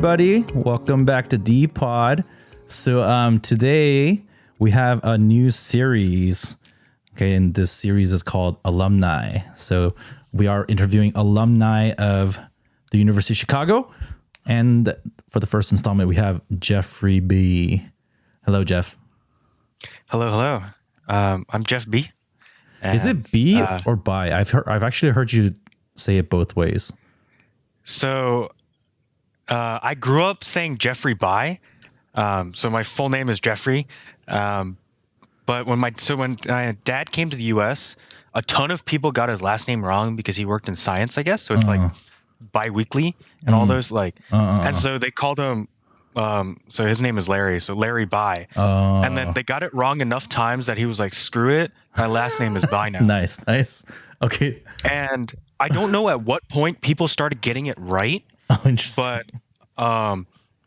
everybody. Welcome back to D-Pod. So today we have a new series. Okay, and this series is called Alumni. So we are interviewing alumni of the University of Chicago. And for the first installment, we have Jeffrey B. Hello, Jeff. Hello. I'm Jeff B. And, is it B or by? I've actually heard you say it both ways. So I grew up saying Jeffrey by. So my full name is Jeffrey. But when my dad came to the U.S., a ton of people got his last name wrong because he worked in science, I guess. So it's like bi-weekly and all those and so they called him. So his name is Larry. So Larry By. And then they got it wrong enough times that he was like, screw it. My last name is By now. Nice. Okay. And I don't know at what point people started getting it right. Oh, interesting. But I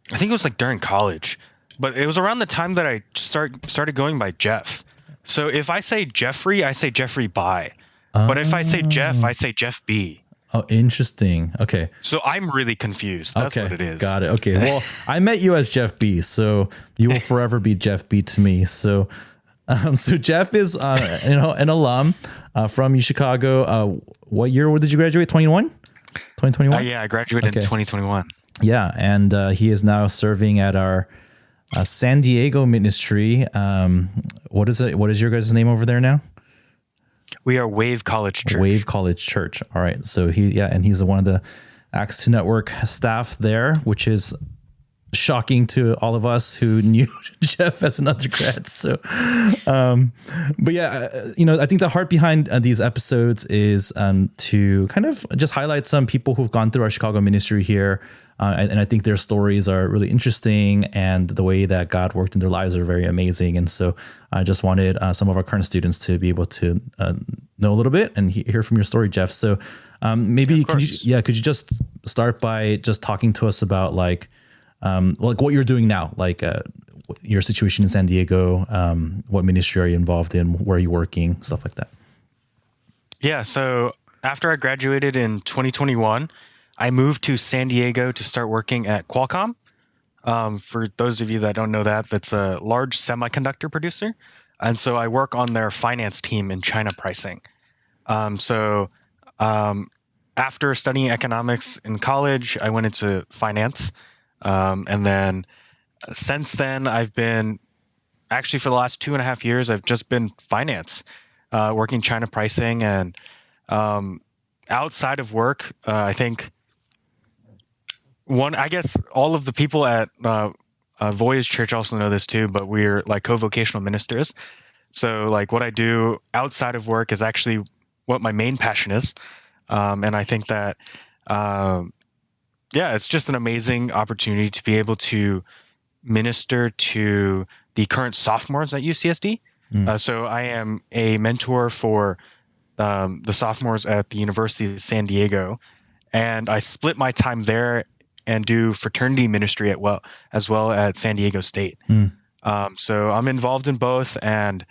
think it was like during college. But it was around the time that I started going by Jeff. So if I say Jeffrey, I say Jeffrey By. But if I say Jeff, I say Jeff B. Oh, interesting. Okay. So I'm really confused. That's what it is. Got it. Okay. Well, I met you as Jeff B, so you will forever be Jeff B to me. So Jeff is, an alum from UChicago. What year did you graduate? 2021? Yeah, I graduated in 2021. Yeah, and he is now serving at our San Diego ministry. What is it? What is your guys' name over there now? We are Wave College Church. Wave College Church. All right. So he's one of the Acts 2 Network staff there, which is shocking to all of us who knew Jeff as an undergrad. So, but yeah, I think the heart behind these episodes is to kind of just highlight some people who've gone through our Chicago ministry here. And I think their stories are really interesting, and the way that God worked in their lives are very amazing. And so I just wanted some of our current students to be able to know a little bit and hear from your story, Jeff. So maybe could you just start by just talking to us about like what you're doing now, like your situation in San Diego, what ministry are you involved in, where are you working, stuff like that. Yeah. So after I graduated in 2021, I moved to San Diego to start working at Qualcomm. For those of you that don't know that's a large semiconductor producer. And so I work on their finance team in China pricing. After studying economics in college, I went into finance. And then since then, I've been actually for the last 2.5 years, I've just been finance, working China pricing. And outside of work, I think I guess all of the people at Voyage Church also know this too, but we're like co-vocational ministers. So like what I do outside of work is actually what my main passion is. And I think that, it's just an amazing opportunity to be able to minister to the current sophomores at UCSD. So I am a mentor for the sophomores at the University of San Diego, and I split my time there and do fraternity ministry as well at San Diego State. So I'm involved in both, and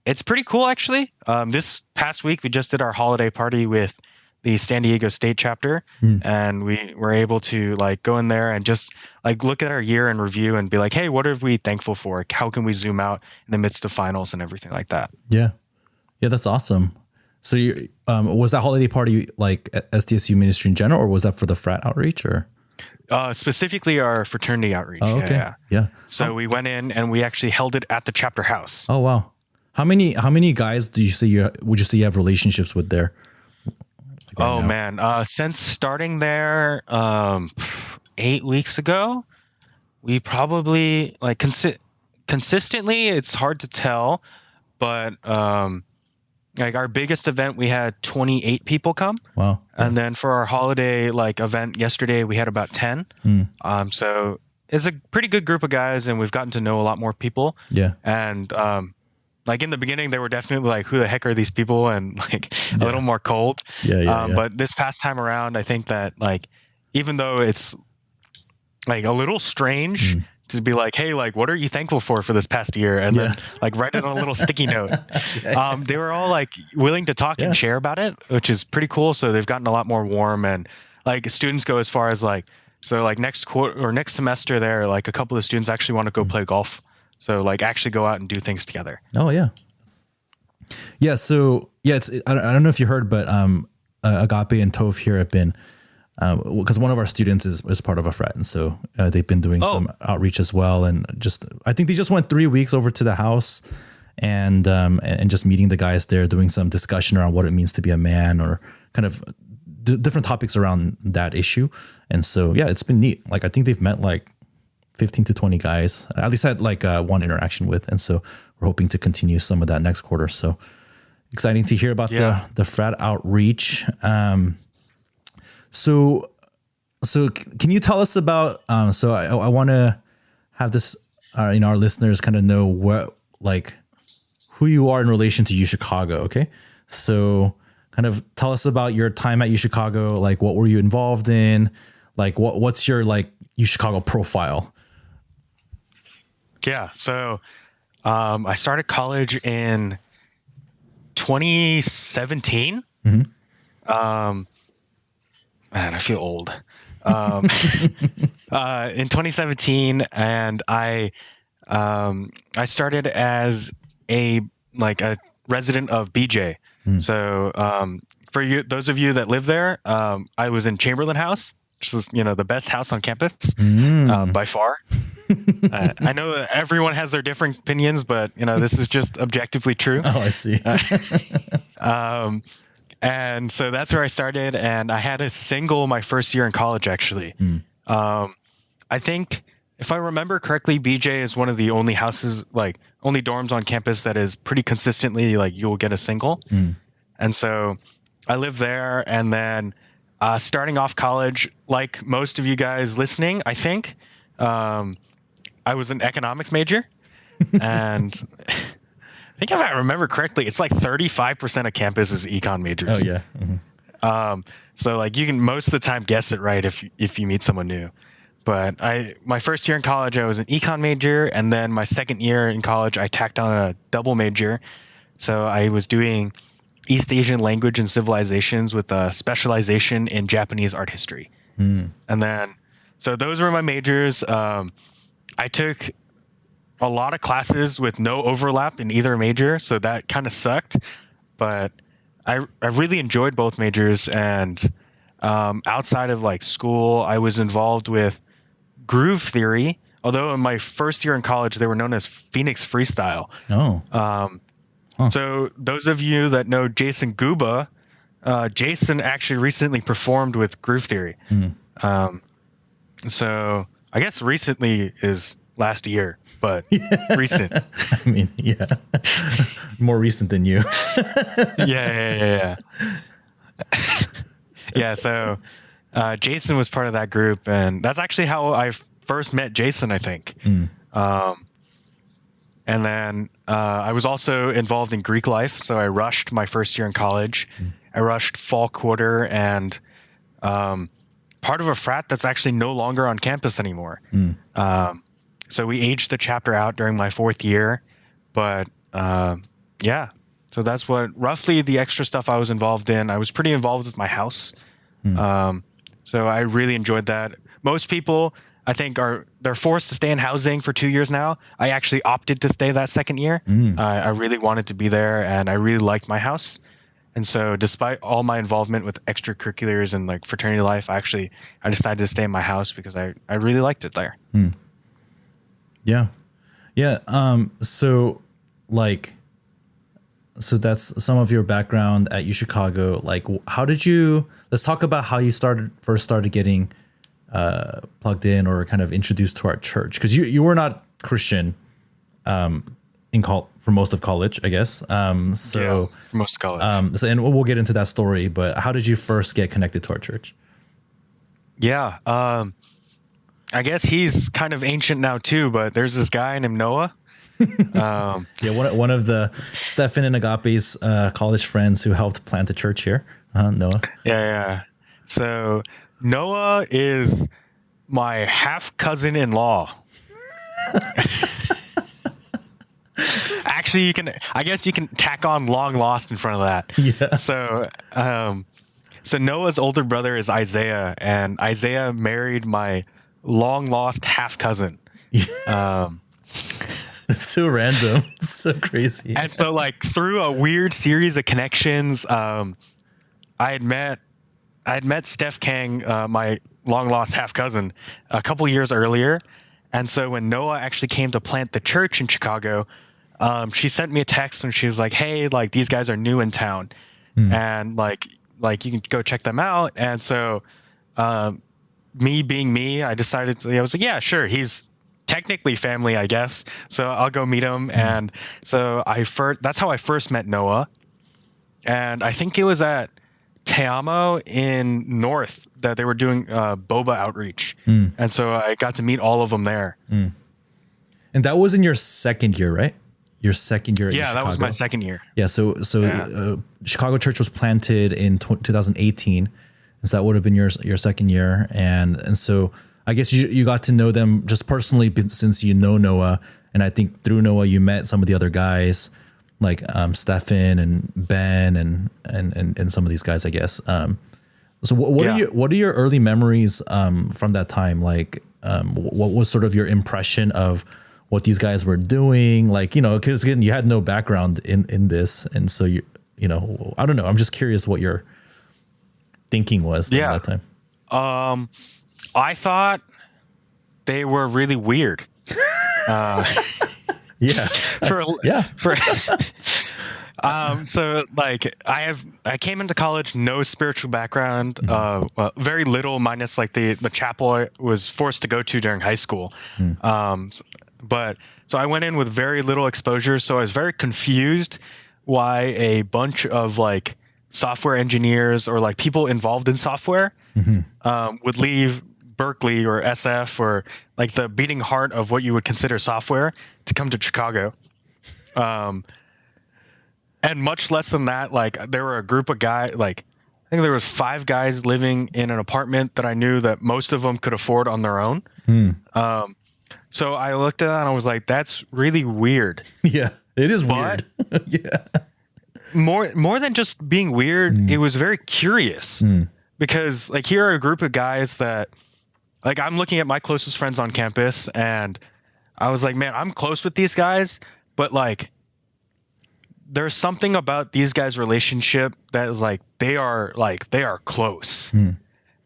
it's pretty cool actually. This past week we just did our holiday party with the San Diego State chapter, and we were able to like go in there and just like look at our year in review and be like, hey, what are we thankful for? How can we zoom out in the midst of finals and everything like that? Yeah, that's awesome. So was that holiday party like SDSU ministry in general, or was that for the frat outreach or? Specifically our fraternity outreach. Oh, okay. Yeah. So we went in and we actually held it at the chapter house. Oh, wow. How many guys would you say you have relationships with there? Man. Since starting there, 8 weeks ago, we probably like consistently, it's hard to tell, but, like our biggest event, we had 28 people come. Wow. And then for our holiday event yesterday, we had about 10. So it's a pretty good group of guys, and we've gotten to know a lot more people. Yeah. And like in the beginning, they were definitely like, who the heck are these people? And like a little more cold. Yeah. But this past time around, I think that like, even though it's like a little strange to be like, hey, like, what are you thankful for this past year? And then like write it on a little sticky note. They were all like willing to talk and share about it, which is pretty cool. So they've gotten a lot more warm, and like students go as far as like So like next quarter or next semester there, like a couple of students actually want to go play golf. So like actually go out and do things together. Oh yeah. Yeah. So yeah, I don't know if you heard, but Agape and Toph here have been, because one of our students is part of a frat, and so they've been doing some outreach as well, and I think they just went 3 weeks over to the house, and just meeting the guys there, doing some discussion around what it means to be a man, or kind of different topics around that issue. And so yeah, it's been neat. Like I think they've met like 15 to 20 guys, at least had like one interaction with, and so we're hoping to continue some of that next quarter. So exciting to hear about the frat outreach. So can you tell us about, so I want to have this, our listeners kind of know who you are in relation to UChicago. Okay. So kind of tell us about your time at UChicago. Like, what were you involved in? Like, what's your like UChicago profile? Yeah. So, I started college in 2017. Mm-hmm. Man, I feel old. In 2017, and I started as a resident of BJ. So for you, those of you that live there, I was in Chamberlain House, which is the best house on campus by far. I know that everyone has their different opinions, but this is just objectively true. Oh, I see. And so that's where I started, and I had a single my first year in college, actually. I think, if I remember correctly, BJ is one of the only houses, only dorms on campus that is pretty consistently, you'll get a single. And so I lived there, and then starting off college, like most of you guys listening, I think, I was an economics major, and I think if I remember correctly, it's like 35% of campus is econ majors. Oh yeah. Mm-hmm. So you can most of the time guess it right if you meet someone new. But my first year in college, I was an econ major, and then my second year in college, I tacked on a double major. So I was doing East Asian language and civilizations with a specialization in Japanese art history. And then, so those were my majors. I took a lot of classes with no overlap in either major, so that kind of sucked. But I really enjoyed both majors, and outside of school, I was involved with groove theory. Although in my first year in college, they were known as Phoenix Freestyle. So those of you that know Jason Guba, Jason actually recently performed with groove theory. So I guess recently is last year, but recent. I mean, yeah, more recent than you. Yeah. Yeah. So Jason was part of that group, and that's actually how I first met Jason, I think. And then I was also involved in Greek life. So I rushed my first year in college. I rushed fall quarter, and part of a frat that's actually no longer on campus anymore. So we aged the chapter out during my fourth year. But yeah, so that's what roughly the extra stuff I was involved in. I was pretty involved with my house. So I really enjoyed that. Most people, I think, they're forced to stay in housing for 2 years now. I actually opted to stay that second year. I really wanted to be there, and I really liked my house. And so despite all my involvement with extracurriculars and fraternity life, I decided to stay in my house because I really liked it there. Yeah. So so that's some of your background at UChicago. How did let's talk about how you first started getting plugged in or kind of introduced to our church, because you were not Christian for most of college, I guess. For most of college. And we'll get into that story, but how did you first get connected to our church? Yeah. I guess he's kind of ancient now too, but there's this guy named Noah. One of the Stefan and Agape's college friends who helped plant the church here. Noah. Yeah. So Noah is my half cousin-in-law. Actually, I guess you can tack on long lost in front of that. Yeah. So So Noah's older brother is Isaiah, and Isaiah married my long lost half cousin. Um, It's so random. It's so crazy. and so like through a weird series of connections, I had met Steph Kang, my long lost half cousin, a couple years earlier. And so when Noah actually came to plant the church in Chicago, she sent me a text and she was like, "Hey, like these guys are new in town, and like you can go check them out." And so, me being me, I decided to. I was like, "Yeah, sure. He's technically family, I guess. So I'll go meet him." And so that's how I first met Noah, and I think it was at Te Amo in North that they were doing boba outreach, and so I got to meet all of them there. And that was in your second year, right? Your second year. Yeah, that was my second year. Yeah. So Chicago Church was planted in 2018, and so that would have been your second year, and so I guess you got to know them just personally since you know Noah, and I think through Noah you met some of the other guys like Stefan and Ben and some of these guys, I guess. So what are your early memories from that time? Like, what was sort of your impression of what these guys were doing? Like, because again, you had no background in this, and so I don't know. I'm just curious what your thinking was at that time. I thought they were really weird. Yeah. So like I came into college, no spiritual background, well, very little minus like the chapel I was forced to go to during high school. But so I went in with very little exposure. So I was very confused why a bunch of like software engineers or like people involved in software would leave Berkeley or SF or like the beating heart of what you would consider software to come to Chicago. And much less than that, like there were a group of guys, like I think there was 5 guys living in an apartment that I knew that most of them could afford on their own. So I looked at that and I was like, that's really weird. Yeah, it is weird. Yeah. More than just being weird, it was very curious because like here are a group of guys that like I'm looking at my closest friends on campus and I was like, man, I'm close with these guys, but like there's something about these guys' relationship that is like they are close.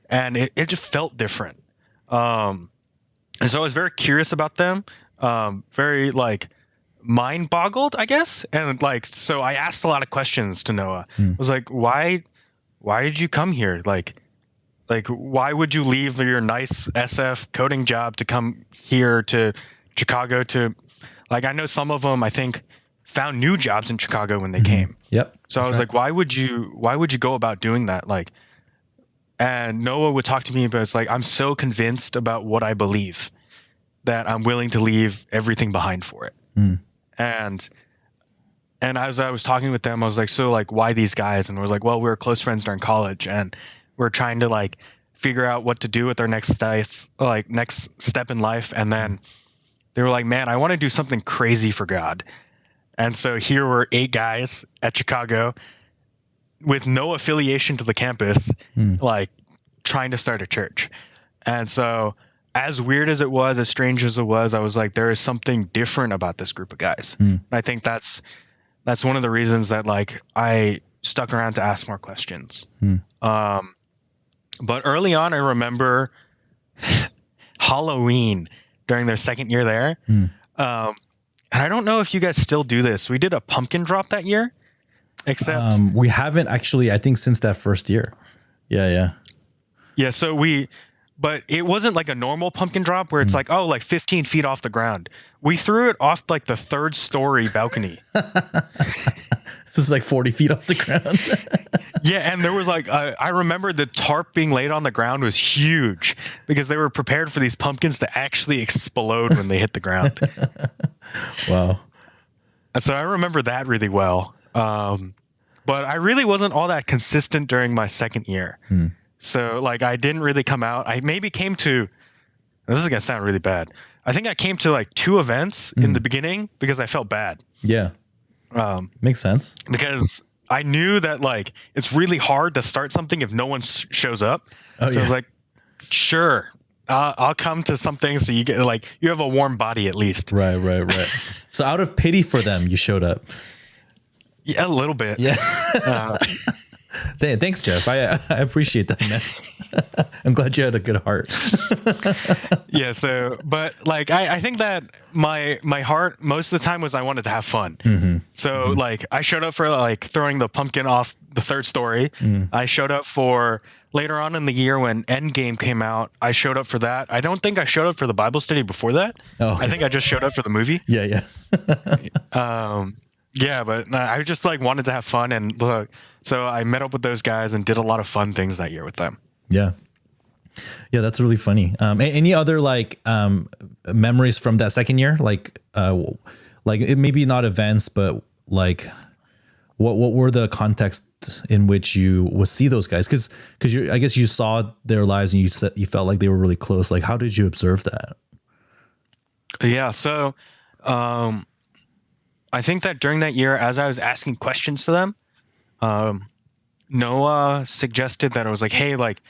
And it just felt different. And so I was very curious about them, very like mind boggled, I guess. And like, so I asked a lot of questions to Noah. I was like, why did you come here? Like, why would you leave your nice SF coding job to come here to Chicago to, like, I know some of them, I think, found new jobs in Chicago when they came. Yep. So I was like, why would you go about doing that? Like, and Noah would talk to me, but it's like, I'm so convinced about what I believe that I'm willing to leave everything behind for it. And as I was talking with them, I was like, so like, why these guys? And we're like, well, we were close friends during college and we're trying to like figure out what to do with our next step in life. And then they were like, man, I want to do something crazy for God. And so here were 8 guys at Chicago with no affiliation to the campus, like trying to start a church. And so as weird as it was, as strange as it was, I was like, there is something different about this group of guys. And I think that's one of the reasons that like I stuck around to ask more questions. But early on, I remember Halloween during their second year there. And I don't know if you guys still do this. We did a pumpkin drop that year, except we haven't actually, I think since that first year. Yeah. So but it wasn't like a normal pumpkin drop where it's like, oh, like 15 feet off the ground. We threw it off like the 3rd story balcony. This is like 40 feet off the ground. Yeah. And there was like, I remember the tarp being laid on the ground was huge because they were prepared for these pumpkins to actually explode when they hit the ground. Wow. And so I remember that really well. But I really wasn't all that consistent during my second year. So like I didn't really come out. I maybe came to, this is going to sound really bad. I think I came to like 2 events in the beginning because I felt bad. Yeah. Makes sense. Because I knew that like it's really hard to start something if no one shows up. Oh, So I was like, sure, I'll come to something so you get like you have a warm body at least. Right. So out of pity for them, you showed up. Yeah, a little bit. Yeah. Thanks, Jeff. I appreciate that, man. I'm glad you had a good heart. Yeah. So, but like, I think that my heart most of the time was I wanted to have fun. So like I showed up for like throwing the pumpkin off the third story. I showed up for later on in the year when Endgame came out. I showed up for that. I don't think I showed up for the Bible study before that. Oh, okay. I think I just showed up for the movie. Yeah. Yeah, but I just like wanted to have fun and look. So I met up with those guys and did a lot of fun things that year with them. Yeah, that's really funny. Any other like memories from that second year? Like it maybe not events, but like what were the contexts in which you would see those guys? Because I guess you saw their lives and you felt like they were really close. Like, how did you observe that? Yeah, so I think that during that year, as I was asking questions to them, Noah suggested that I was like, hey, like,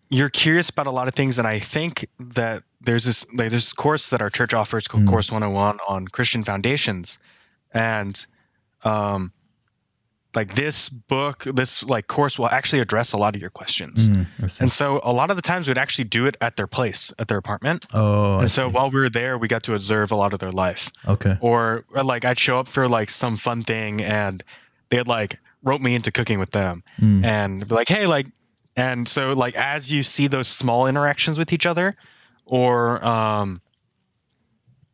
you're curious about a lot of things. And I think that there's this course that our church offers called Course 101 on Christian foundations. And like this course will actually address a lot of your questions. And so a lot of the times we'd actually do it at their place, at their apartment. Oh, and so while we were there, we got to observe a lot of their life. Okay. Or like I'd show up for like some fun thing and they'd like rope me into cooking with them and be like, hey, like, and so like, as you see those small interactions with each other or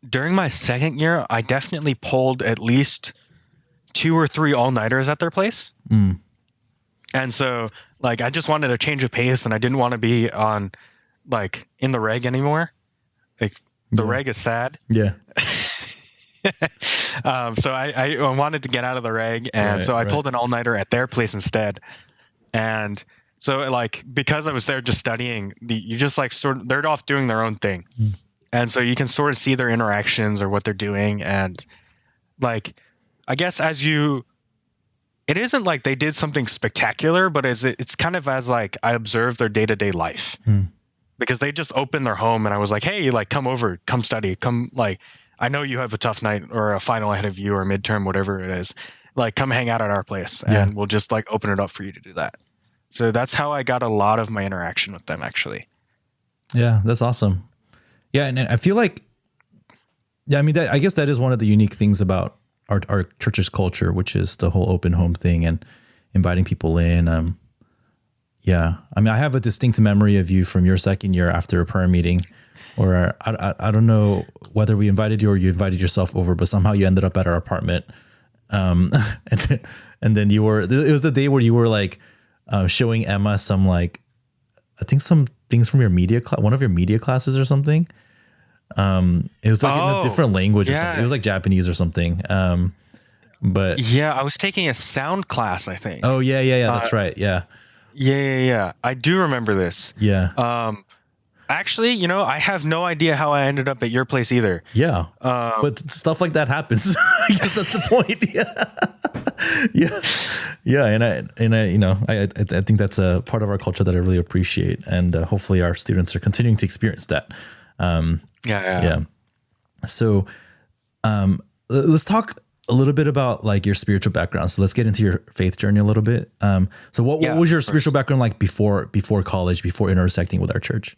during my second year, I definitely pulled at least 2 or 3 all-nighters at their place. And so like I just wanted a change of pace and I didn't want to be on like in the reg anymore. Like the reg is sad. Yeah. So I wanted to get out of the reg and so I pulled an all-nighter at their place instead. And so like because I was there just studying, you just like they're off doing their own thing. And so you can sort of see their interactions or what they're doing and like I guess it isn't like they did something spectacular, but it's kind of as like I observed their day-to-day life because they just opened their home and I was like, hey, like come over, come study, come like, I know you have a tough night or a final ahead of you or a midterm, whatever it is, like come hang out at our place and we'll just like open it up for you to do that. So that's how I got a lot of my interaction with them actually. Yeah, that's awesome. Yeah. And I feel like, I mean, I guess that is one of the unique things about our church's culture, which is the whole open home thing and inviting people in. Yeah. I mean, I have a distinct memory of you from your second year after a prayer meeting, or I don't know whether we invited you or you invited yourself over, but somehow you ended up at our apartment. And then it was the day where you were like, showing Emma some like, I think some things from your media class, one of your media classes or something. It was like in a different language or something. It was like Japanese or something. But yeah, I was taking a sound class, I think. Oh yeah. That's right. Yeah. Yeah. I do remember this. Yeah. Actually, you know, I have no idea how I ended up at your place either. Yeah. But stuff like that happens. I guess that's the point. Yeah. Yeah. And I, you know, I think that's a part of our culture that I really appreciate. And hopefully our students are continuing to experience that. Yeah. So, let's talk a little bit about like your spiritual background. So let's get into your faith journey a little bit. So what was your spiritual background like before college, before intersecting with our church?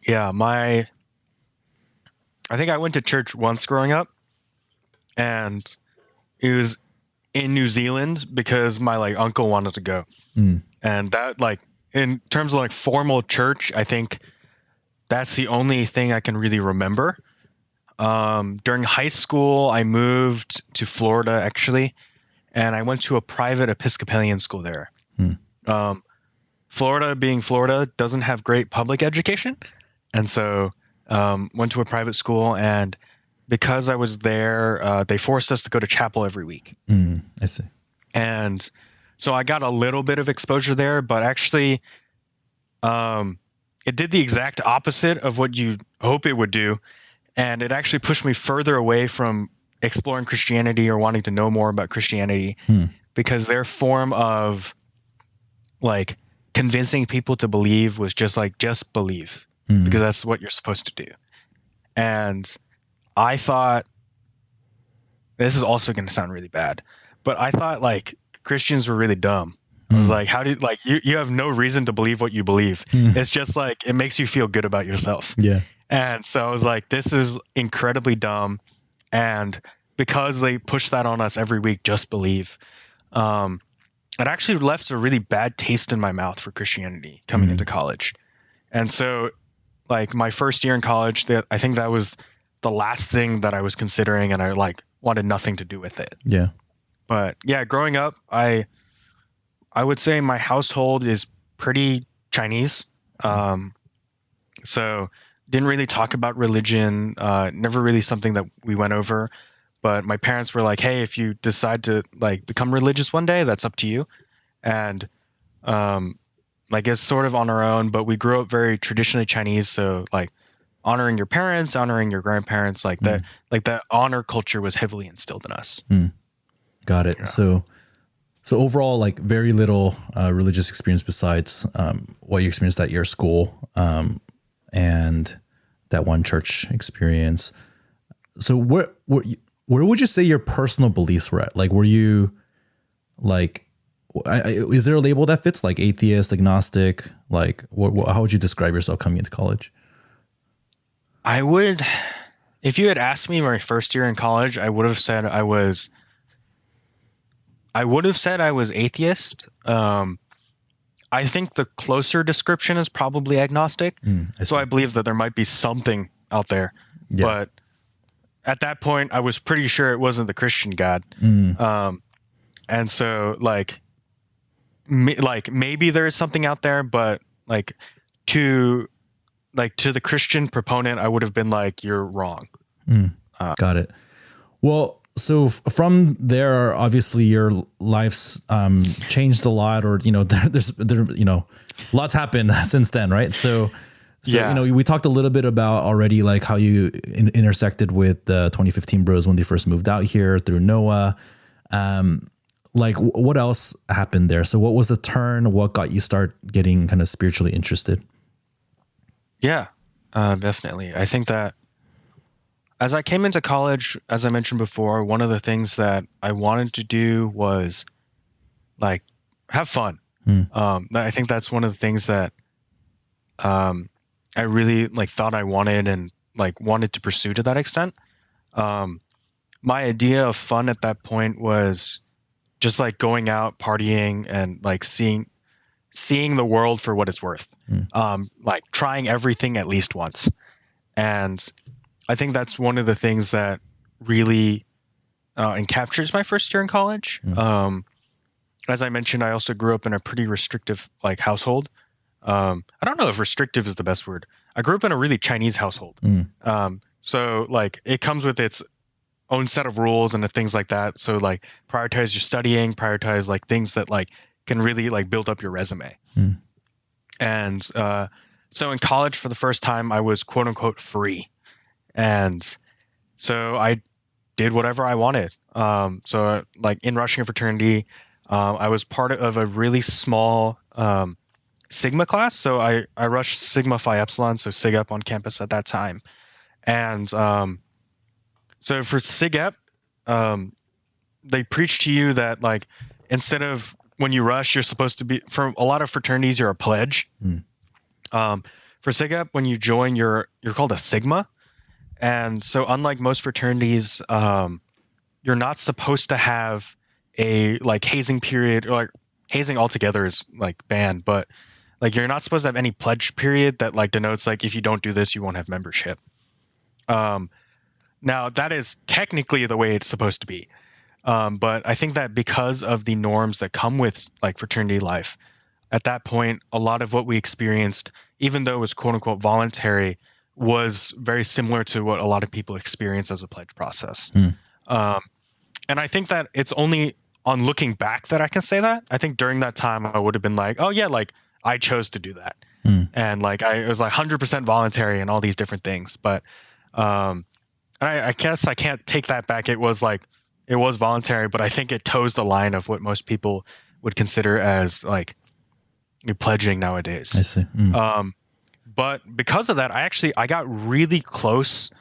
Yeah, I think I went to church once growing up, and it was in New Zealand because my like uncle wanted to go. And that like in terms of like formal church, I think that's the only thing I can really remember. During high school, I moved to Florida actually, and I went to a private Episcopalian school there. Florida being Florida doesn't have great public education. And so went to a private school, and because I was there, they forced us to go to chapel every week. I see. And so I got a little bit of exposure there, but actually it did the exact opposite of what you hope it would do. And it actually pushed me further away from exploring Christianity or wanting to know more about Christianity. because their form of like convincing people to believe was just like, just believe, because that's what you're supposed to do. And I thought, this is also going to sound really bad, but I thought like Christians were really dumb. I was like, how do you, like, you have no reason to believe what you believe. It's just like, it makes you feel good about yourself. Yeah. And so I was like, this is incredibly dumb. And because they push that on us every week, just believe, it actually left a really bad taste in my mouth for Christianity coming into college. And so like my first year in college, I think that was the last thing that I was considering, and I like wanted nothing to do with it. Yeah. But yeah, growing up, I would say my household is pretty Chinese. So didn't really talk about religion, never really something that we went over. But my parents were like, hey, if you decide to like become religious one day, that's up to you. And like it's sort of on our own, but we grew up very traditionally Chinese. So like honoring your parents, honoring your grandparents, like that, like that honor culture was heavily instilled in us. Got it. Yeah. So overall, like very little religious experience besides what you experienced at your school and that one church experience. So where would you say your personal beliefs were at? Like, were you like, is there a label that fits, like atheist, agnostic? Like, how would you describe yourself coming into college? I would, if you had asked me my first year in college, I would have said I was atheist. I think the closer description is probably agnostic. I believe that there might be something out there, but at that point I was pretty sure it wasn't the Christian God. And so like maybe there is something out there, but like to the Christian proponent, I would have been like, you're wrong. Got it. Well, so from there, obviously your life's changed a lot, or, you know, lots happened since then. Right. So, you know, we talked a little bit about already, like how you intersected with the 2015 bros when they first moved out here through Noah. Like what else happened there? So what was the turn? What got you start getting kind of spiritually interested? Yeah, definitely. I think that as I came into college, as I mentioned before, one of the things that I wanted to do was like have fun. I think that's one of the things that I really like thought I wanted and like wanted to pursue to that extent. My idea of fun at that point was just like going out, partying, and like seeing the world for what it's worth. Like trying everything at least once. And I think that's one of the things that really encaptures my first year in college. As I mentioned, I also grew up in a pretty restrictive like household. I don't know if restrictive is the best word. I grew up in a really Chinese household. So like it comes with its own set of rules and things like that. So like prioritize your studying, prioritize like things that like can really like build up your resume. And so in college for the first time, I was quote unquote free. And so I did whatever I wanted. So like in rushing a fraternity, I was part of a really small Sigma class. So I rushed Sigma Phi Epsilon, so Sig Ep on campus at that time. And so for Sig Ep, they preach to you that like instead of when you rush, you're supposed to be, for a lot of fraternities, you're a pledge. For Sig Ep, when you join, you're called a Sigma. And so unlike most fraternities, you're not supposed to have a like hazing period, or like hazing altogether is like banned, but like you're not supposed to have any pledge period that like denotes like if you don't do this, you won't have membership. Now that is technically the way it's supposed to be. But I think that because of the norms that come with like fraternity life, at that point, a lot of what we experienced, even though it was quote unquote voluntary, was very similar to what a lot of people experience as a pledge process. And I think that it's only on looking back that I can say that. I think during that time, I would have been like, oh yeah, like I chose to do that. And like, it was like 100% voluntary and all these different things. But I guess I can't take that back. It was like it was voluntary, but I think it toes the line of what most people would consider as like pledging nowadays. I see. But because of that, I got really close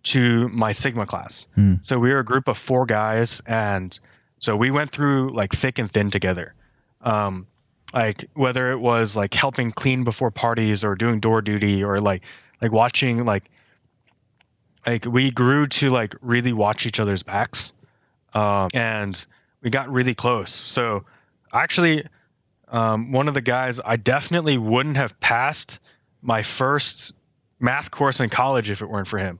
to my Sigma class. So we were a group of 4 guys, and so we went through like thick and thin together. Like whether it was like helping clean before parties or doing door duty or like watching like we grew to like really watch each other's backs. And we got really close. So actually, one of the guys, I definitely wouldn't have passed my first math course in college if it weren't for him.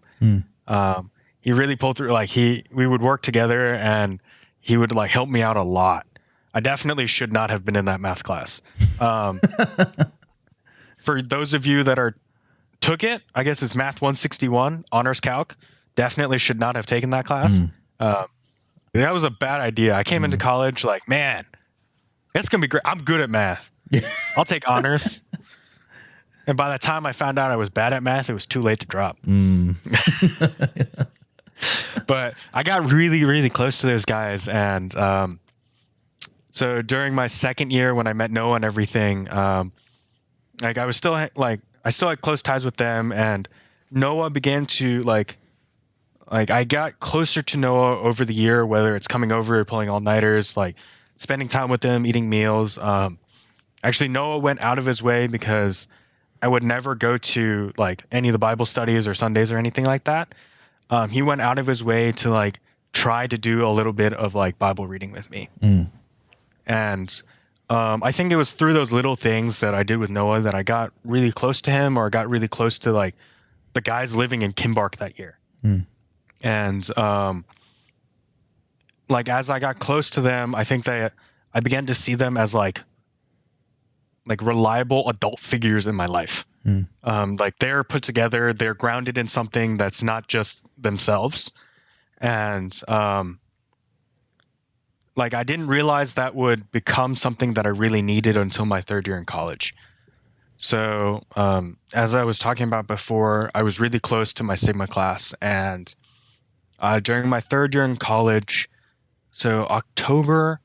He really pulled through. Like we would work together, and he would like help me out a lot. I definitely should not have been in that math class. For those of you that took it, I guess it's Math 161, Honors Calc. Definitely should not have taken that class. That was a bad idea. I came into college like, man, it's going to be great. I'm good at math. I'll take honors. And by the time I found out I was bad at math, it was too late to drop. But I got really, really close to those guys. And so during my second year when I met Noah and everything, like I still had close ties with them. And Noah began to like I got closer to Noah over the year, whether it's coming over, pulling all-nighters, like spending time with him, eating meals. Actually, Noah went out of his way because I would never go to like any of the Bible studies or Sundays or anything like that. He went out of his way to like try to do a little bit of like Bible reading with me. And I think it was through those little things that I did with Noah that I got really close to him, or got really close to like the guys living in Kimbark that year. And like as I got close to them, I think that I began to see them as like reliable adult figures in my life. Like they're put together, they're grounded in something that's not just themselves. And like I didn't realize that would become something that I really needed until my third year in college. So as I was talking about before, I was really close to my Sigma class, and during my third year in college, so October,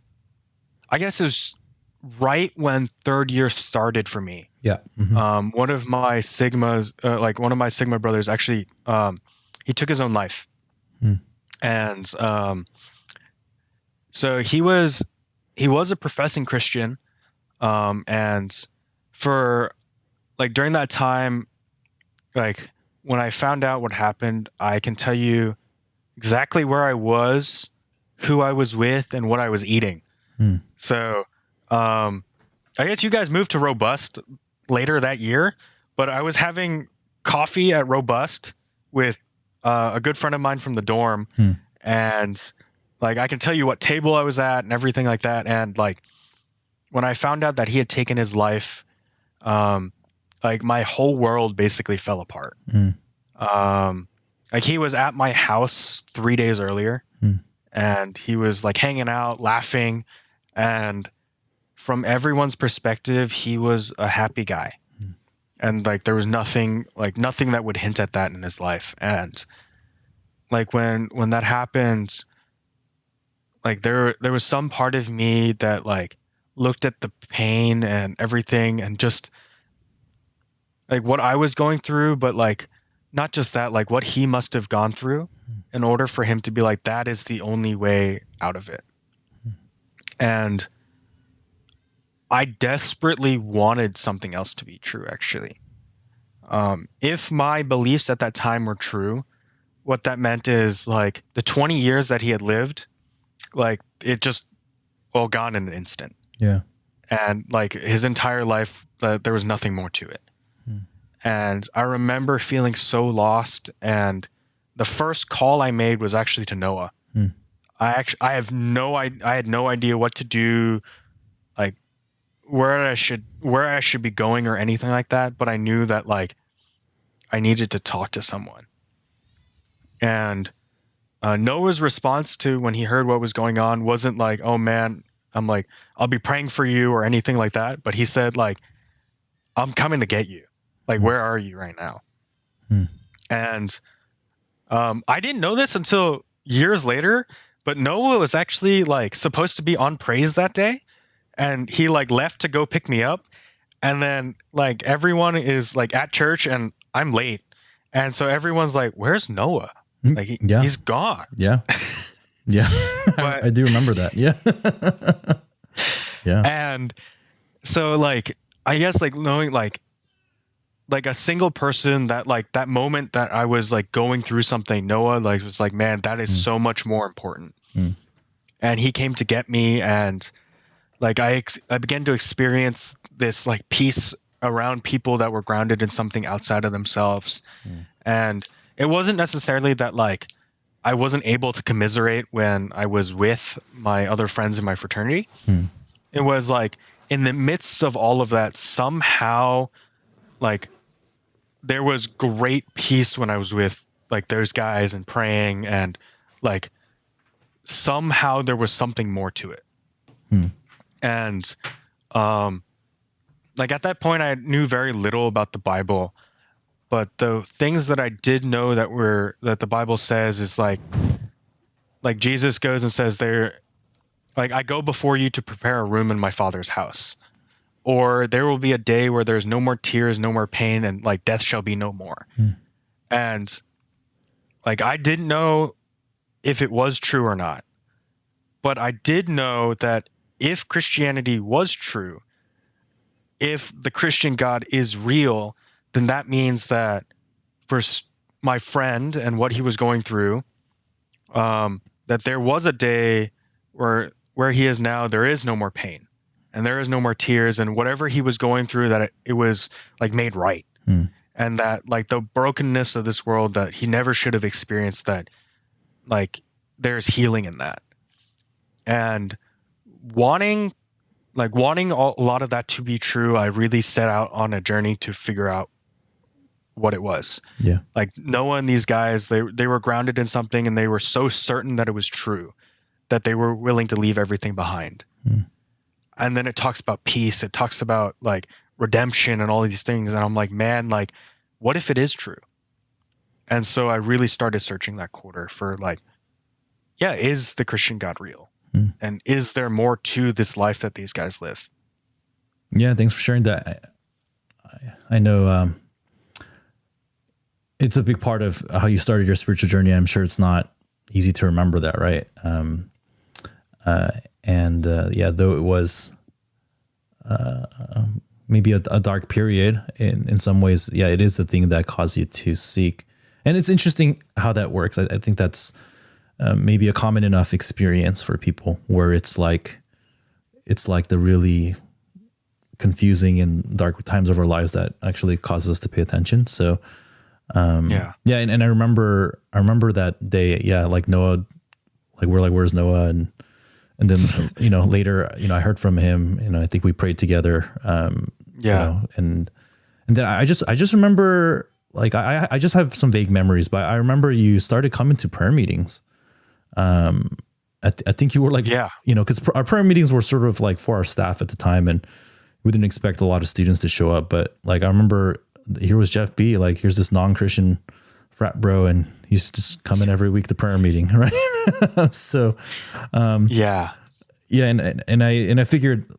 I guess it was right when third year started for me. Yeah. One of my Sigmas, one of my Sigma brothers, actually, he took his own life, and so he was a professing Christian, and for like during that time, like when I found out what happened, I can tell you exactly where I was, who I was with, and what I was eating. So I guess you guys moved to Robust later that year, but I was having coffee at Robust with a good friend of mine from the dorm, and like I can tell you what table I was at and everything like that. And like when I found out that he had taken his life, like my whole world basically fell apart. Like he was at my house 3 days earlier, and he was like hanging out, laughing, and from everyone's perspective, he was a happy guy. And like there was nothing that would hint at that in his life. And like when that happened, like there was some part of me that like looked at the pain and everything and just like what I was going through, but like not just that, like what he must have gone through in order for him to be like, that is the only way out of it. And I desperately wanted something else to be true, actually. If my beliefs at that time were true, what that meant is like the 20 years that he had lived, like it just all gone in an instant. Yeah. And like his entire life, there was nothing more to it. And I remember feeling so lost. And the first call I made was actually to Noah. I had no idea what to do, like where I should be going or anything like that. But I knew that like I needed to talk to someone. And Noah's response to when he heard what was going on wasn't like, oh man, I'm like, I'll be praying for you or anything like that. But he said like, I'm coming to get you. Like, where are you right now? And I didn't know this until years later, But Noah was actually like supposed to be on praise that day, and he like left to go pick me up. And then like everyone is like at church and I'm late. And so everyone's like, "Where's Noah? Like Yeah. he's gone." Yeah. Yeah. But I do remember that. Yeah. Yeah. and so like I guess like knowing like a single person that like that moment that I was like going through something, Noah like was like, "Man, that is so much more important." Mm. And he came to get me, and like I began to experience this like peace around people that were grounded in something outside of themselves. And it wasn't necessarily that like I wasn't able to commiserate when I was with my other friends in my fraternity. It was like in the midst of all of that, somehow like there was great peace when I was with like those guys and praying, and like somehow there was something more to it. And like at that point I knew very little about the Bible, but the things that I did know that the Bible says is like Jesus goes and says there, like, "I go before you to prepare a room in my Father's house," or "There will be a day where there's no more tears, no more pain, and like death shall be no more." And like I didn't know if it was true or not, but I did know that if Christianity was true, if the Christian God is real, then that means that for my friend and what he was going through, that there was a day where he is now, there is no more pain and there is no more tears, and whatever he was going through, that it was like made right. And that like the brokenness of this world that he never should have experienced, that like there's healing in that. And wanting a lot of that to be true, I really set out on a journey to figure out what it was. Yeah. Like Noah and these guys, they were grounded in something, and they were so certain that it was true that they were willing to leave everything behind. And then it talks about peace. It talks about like redemption and all these things. And I'm like, man, like, what if it is true? And so I really started searching that quarter for like, yeah, is the Christian God real? And is there more to this life that these guys live? Yeah. Thanks for sharing that. I know, it's a big part of how you started your spiritual journey. I'm sure it's not easy to remember that. Right. Yeah, though it was, maybe a dark period in some ways. Yeah, it is the thing that caused you to seek. And it's interesting how that works. I think that's maybe a common enough experience for people, where it's like the really confusing and dark times of our lives that actually causes us to pay attention. So, yeah. And I remember that day. Yeah. Like Noah, like we're like, "Where's Noah?" And then, later, I heard from him, I think we prayed together. And then I just remember, like, I just have some vague memories, but I remember you started coming to prayer meetings. I think you were like, because our prayer meetings were sort of like for our staff at the time, and we didn't expect a lot of students to show up. But like, I remember here was Jeff B. Like, here's this non-Christian frat bro, and he's just coming every week to prayer meeting, right? So, and I figured,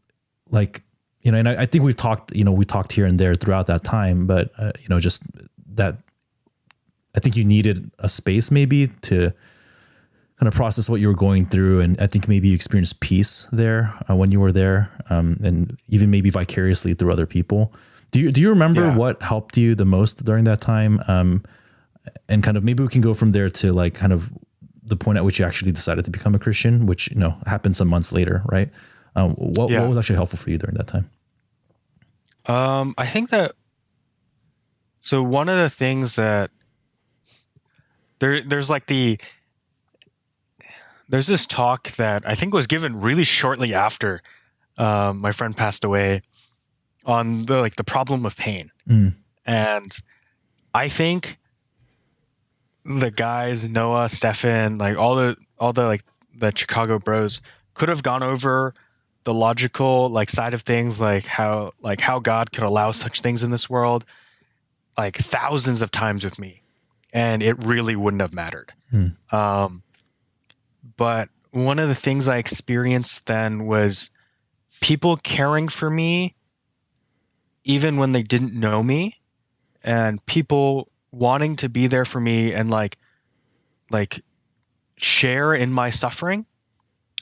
like, and I think we've talked, we talked here and there throughout that time, but just that I think you needed a space maybe to kind of process what you were going through. And I think maybe you experienced peace there when you were there, and even maybe vicariously through other people. Do you remember what helped you the most during that time? And kind of maybe we can go from there to like kind of the point at which you actually decided to become a Christian, which, happened some months later, right? What was actually helpful for you during that time? I think that, so one of the things that there's this talk that I think was given really shortly after my friend passed away, on the problem of pain. And I think the guys, Noah, Stefan, like all the like the Chicago bros could have gone over the logical like side of things, like how God could allow such things in this world, like thousands of times with me, and it really wouldn't have mattered. But one of the things I experienced then was people caring for me even when they didn't know me, and people wanting to be there for me and like share in my suffering,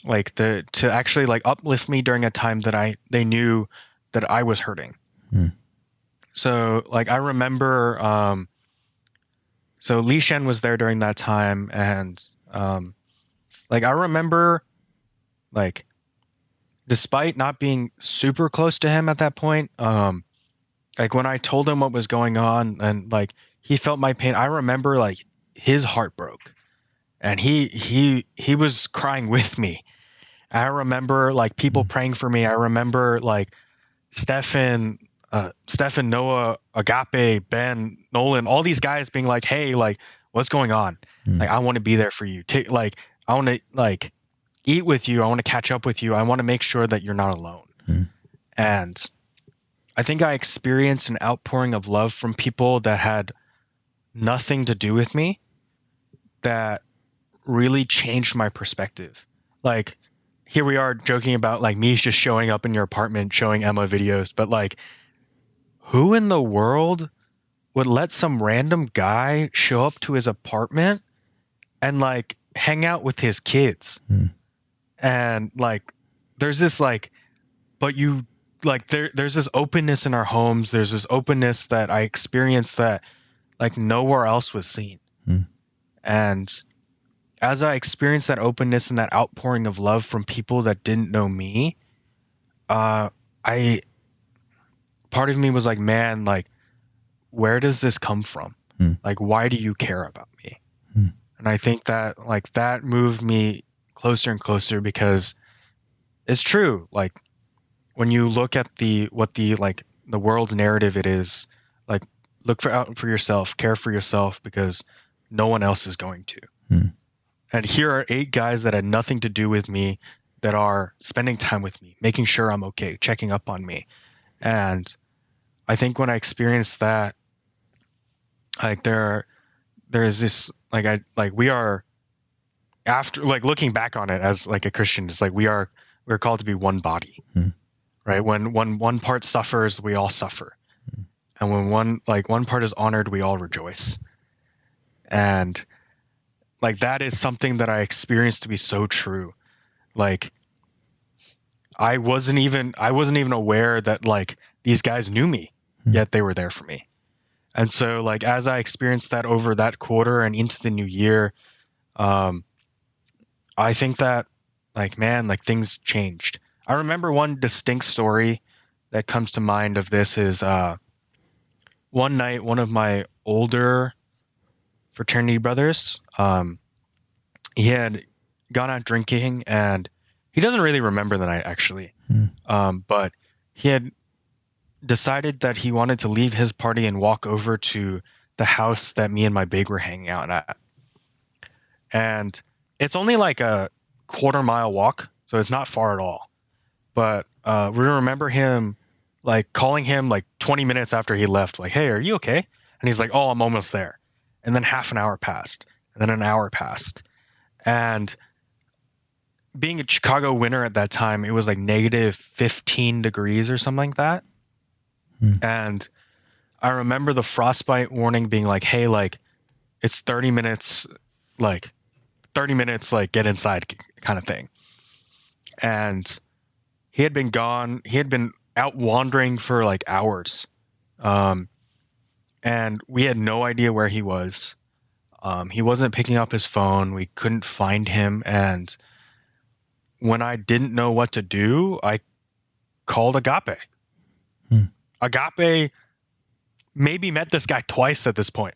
to actually like uplift me during a time that they knew that I was hurting. Hmm. So like I remember so Li Shen was there during that time, and like I remember, like, despite not being super close to him at that point, like when I told him what was going on and like he felt my pain, I remember like his heart broke and he was crying with me. I remember like people praying for me. I remember like Stefan, Noah, Agape, Ben, Nolan, all these guys being like, "Hey, like, what's going on? Like, I want to be there for you. Like, I want to like eat with you. I want to catch up with you. I want to make sure that you're not alone." And I think I experienced an outpouring of love from people that had nothing to do with me that really changed my perspective. Like, here we are joking about like me just showing up in your apartment, showing Emma videos, but like, who in the world would let some random guy show up to his apartment and like hang out with his kids? And like, there's this like, but you like, there's this openness in our homes. There's this openness that I experienced that like nowhere else was seen. And as I experienced that openness and that outpouring of love from people that didn't know me, I part of me was like, man, like, where does this come from? Like, why do you care about me? And I think that like that moved me closer and closer, because it's true. Like, when you look at the world's narrative, it is like, look out for yourself, care for yourself, because no one else is going to. And here are 8 guys that had nothing to do with me that are spending time with me, making sure I'm okay, checking up on me. And I think when I experienced that, like there is this we are, after like looking back on it as like a Christian, it's like we're called to be one body, right? When one part suffers, we all suffer, and when one part is honored, we all rejoice. And like that is something that I experienced to be so true. Like I wasn't even aware that like these guys knew me, yet they were there for me. And so like as I experienced that over that quarter and into the new year, I think that like, man, like things changed. I remember one distinct story that comes to mind of this is one night, one of my older fraternity brothers, he had gone out drinking, and he doesn't really remember the night actually. But he had decided that he wanted to leave his party and walk over to the house that me and my big were hanging out at. And it's only like a quarter-mile walk, so it's not far at all. But we remember him like calling him like 20 minutes after he left, like, "Hey, are you okay?" And he's like, "Oh, I'm almost there." And then half an hour passed, and then an hour passed. And being a Chicago winter at that time, it was like negative 15 degrees or something like that. And I remember the frostbite warning being like, "Hey, like it's 30 minutes, like get inside," kind of thing. And he had been gone. He had been out wandering for like hours. And we had no idea where he was. He wasn't picking up his phone. We couldn't find him. And when I didn't know what to do, I called Agape. Agape maybe met this guy twice at this point.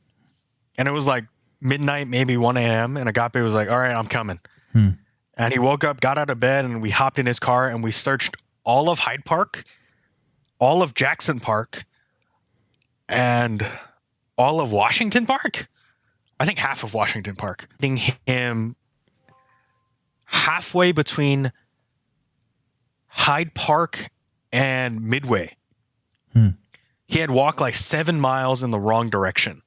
And it was like midnight, maybe 1 a.m. And Agape was like, "All right, I'm coming." And he woke up, got out of bed, and we hopped in his car and we searched all of Hyde Park, all of Jackson Park, and all of Washington Park. I think half of Washington Park. Him halfway between Hyde Park and Midway. He had walked like 7 miles in the wrong direction.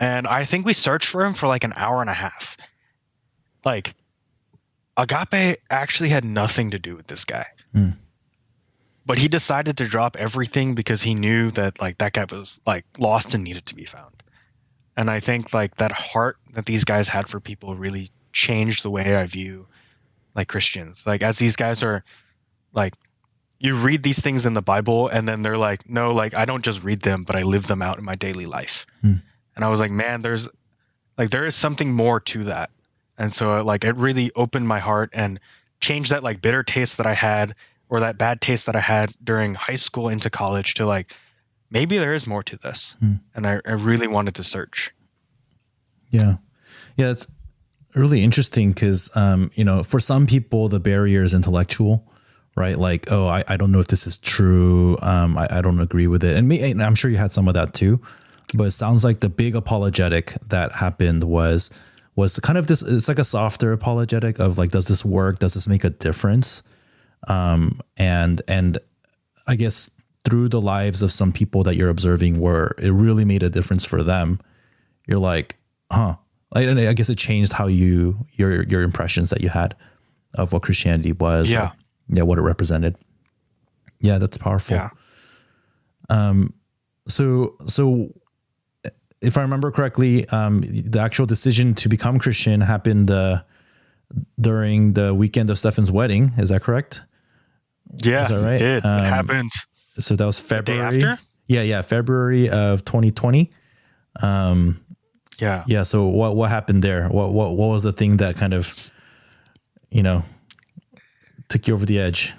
And I think we searched for him for like an hour and a half. like agape actually had nothing to do with this guy. But he decided to drop everything because he knew that like that guy was like lost and needed to be found. And I think like that heart that these guys had for people really changed the way I view like Christians. Like as these guys are like, you read these things in the Bible and then they're like, no, like I don't just read them, but I live them out in my daily life. And I was like, man, there is something more to that. And so like it really opened my heart and changed that like bitter taste that I had, or that bad taste that I had during high school into college, to like, maybe there is more to this. And I really wanted to search. Yeah. Yeah. It's really interesting because, you know, for some people, the barrier is intellectual, right? Like, oh, I don't know if this is true. I don't agree with it. And I'm sure you had some of that too, but it sounds like the big apologetic that happened was kind of this, it's like a softer apologetic of like, does this work? Does this make a difference? And I guess through the lives of some people that you're observing where it really made a difference for them, you're like, huh. I guess it changed how your impressions that you had of what Christianity was. Yeah. What it represented. Yeah. That's powerful. Yeah. So if I remember correctly, the actual decision to become Christian happened, during the weekend of Stefan's wedding. Is that correct? Yes, is that right? It did. It happened. So that was February. The day after? Yeah. February of 2020. Yeah. So what happened there? What was the thing that kind of, you know, took you over the edge?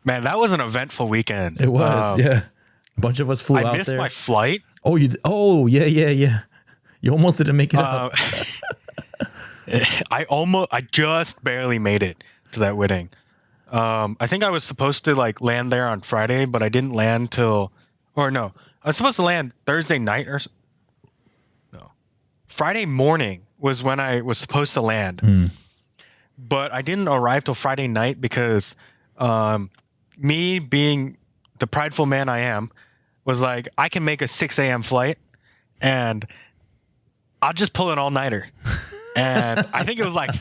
Man, that was an eventful weekend. It was. Yeah. A bunch of us flew out there. I missed my flight. Oh, yeah. You almost didn't make it up. I just barely made it to that wedding. I think I was supposed to like land there on Friday, but I didn't land I was supposed to land Thursday night Friday morning was when I was supposed to land. But I didn't arrive till Friday night because me being the prideful man I am was like, I can make a 6 a.m. flight and I'll just pull an all-nighter. And I think it was like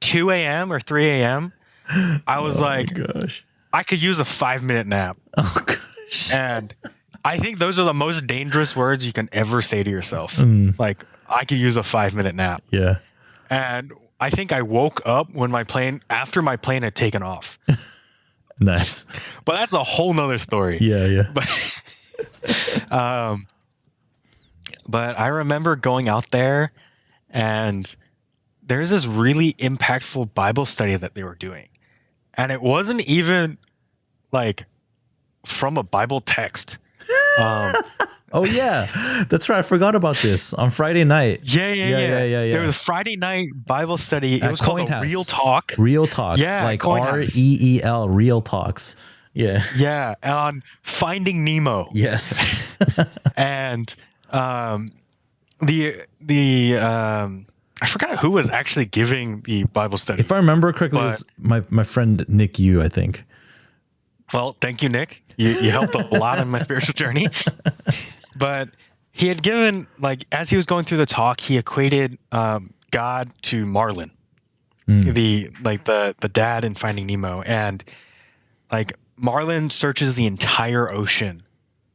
2 a.m. or 3 a.m. I was gosh, I could use a 5-minute nap. Oh, gosh. And I think those are the most dangerous words you can ever say to yourself. Like, I could use a 5-minute nap. Yeah. And I think I woke up after my plane had taken off. Nice. But that's a whole nother story. Yeah. But I remember going out there and there's this really impactful Bible study that they were doing. And it wasn't even like from a Bible text. Oh yeah, that's right. I forgot about this on Friday night. Yeah. There was a Friday night Bible study. It was called Real Talk. Real Talks. Yeah, like REEL. Real Talks. Yeah. Yeah, on Finding Nemo. Yes. And I forgot who was actually giving the Bible study. If I remember correctly, it was my friend Nick Yu, I think. Well, thank you, Nick. You helped a lot in my spiritual journey. But he had given, like, as he was going through the talk, he equated God to Marlin, the dad in Finding Nemo, and like Marlin searches the entire ocean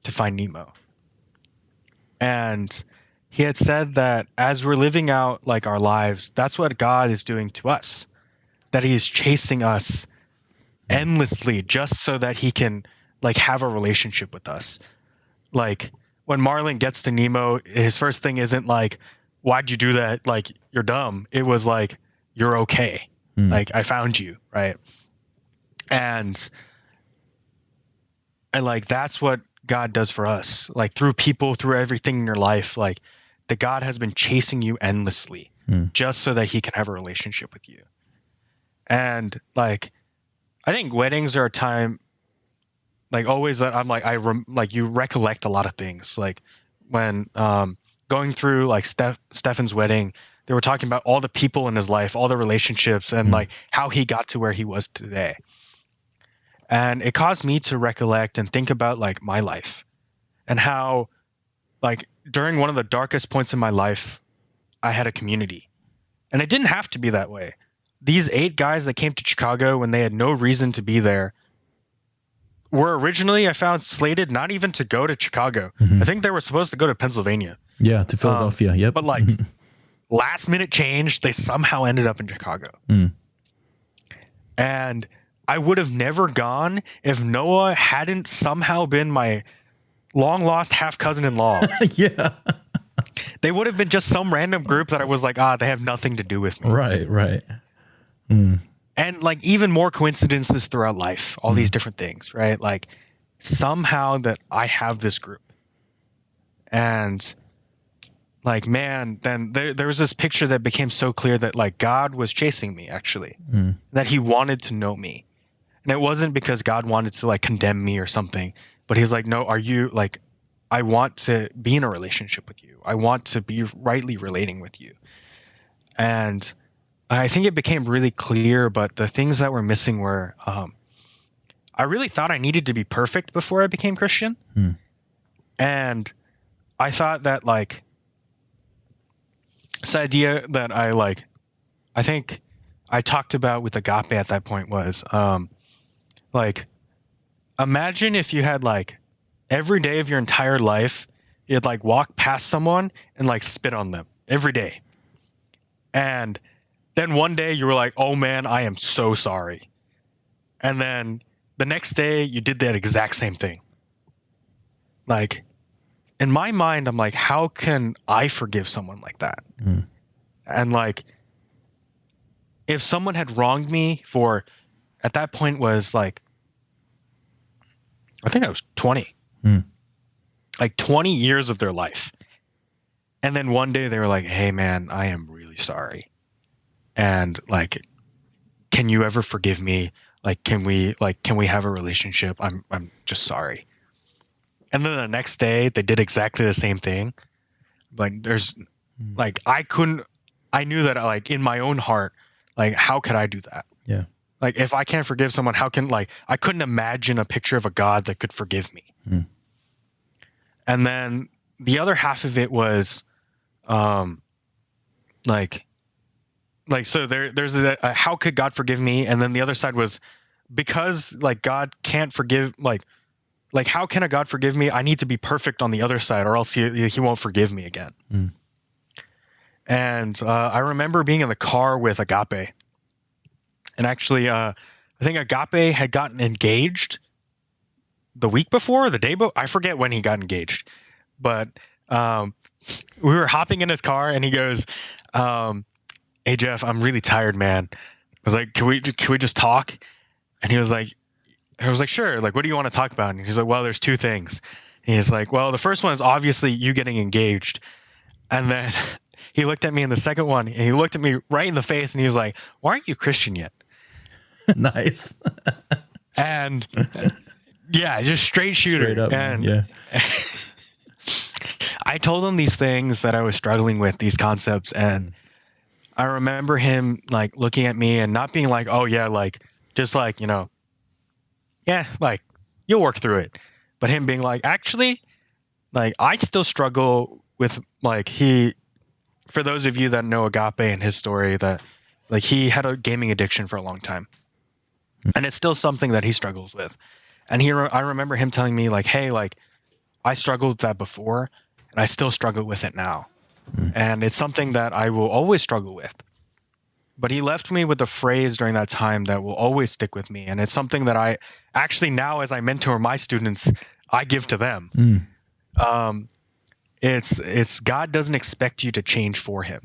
to find Nemo. And he had said that as we're living out like our lives, that's what God is doing to us. That he is chasing us endlessly just so that he can like have a relationship with us. Like when Marlin gets to Nemo, his first thing isn't like, why'd you do that? Like, you're dumb. It was like, you're okay. Like, I found you, right? And like, that's what God does for us. Like, through people, through everything in your life, like, that God has been chasing you endlessly just so that he can have a relationship with you. And like, I think weddings are a time, like always that I'm like, you recollect a lot of things. Like when going through like Stefan's wedding, they were talking about all the people in his life, all the relationships, and like how he got to where he was today. And it caused me to recollect and think about like my life and how like during one of the darkest points in my life, I had a community. And it didn't have to be that way. These 8 guys that came to Chicago when they had no reason to be there were originally, I found, slated not even to go to Chicago. I think they were supposed to go to Pennsylvania. Yeah, to Philadelphia. Yep. But like last minute change, they somehow ended up in Chicago. And I would have never gone if Noah hadn't somehow been my long lost half cousin-in-law. Yeah. They would have been just some random group that I was like, they have nothing to do with me. Right. And like even more coincidences throughout life, all these different things, right? Like somehow that I have this group. And like, man, then there was this picture that became so clear that like God was chasing me, actually, that he wanted to know me. And it wasn't because God wanted to like condemn me or something, but he's like, no, are you like, I want to be in a relationship with you. I want to be rightly relating with you. And I think it became really clear, but the things that were missing were, I really thought I needed to be perfect before I became Christian. And I thought that like, this idea that I think I talked about with agape at that point was, like, imagine if you had like every day of your entire life, you'd like walk past someone and like spit on them every day. And then one day you were like, oh man, I am so sorry. And then the next day you did that exact same thing. Like in my mind, I'm like, how can I forgive someone like that? And like, if someone had wronged me for, at that point was like, I think I was 20, like 20 years of their life. And then one day they were like, hey man, I am really sorry. And like, can you ever forgive me? Like, can we have a relationship? I'm just sorry. And then the next day they did exactly the same thing. Like there's like, I knew that like in my own heart, like, how could I do that? Yeah. Like if I can't forgive someone, how can like, I couldn't imagine a picture of a God that could forgive me. And then the other half of it was, like, so there's a how could God forgive me? And then the other side was because like God can't forgive, like how can a God forgive me? I need to be perfect on the other side or else he won't forgive me again. And I remember being in the car with Agape. And actually, I think Agape had gotten engaged the week before, or the day before. I forget when he got engaged. But we were hopping in his car and he goes, hey, Jeff, I'm really tired, man. I was like, can we just talk? And he was like, I was like, sure. Like, what do you want to talk about? And he's like, well, there's 2 things. And he's like, well, the first one is obviously you getting engaged. And then he looked at me in the second one and he looked at me right in the face and he was like, why aren't you Christian yet? Nice. And yeah, just straight shooter. Straight up, and yeah. I told him these things that I was struggling with, these concepts. And I remember him like looking at me and not being like, oh yeah, like just like, you know, yeah, like you'll work through it. But him being like, actually, like I still struggle with like for those of you that know Agape and his story, that like he had a gaming addiction for a long time. And it's still something that he struggles with. And I remember him telling me like, hey, like I struggled with that before and I still struggle with it now. And it's something that I will always struggle with. But he left me with a phrase during that time that will always stick with me. And it's something that I actually now, as I mentor my students, I give to them. It's God doesn't expect you to change for him.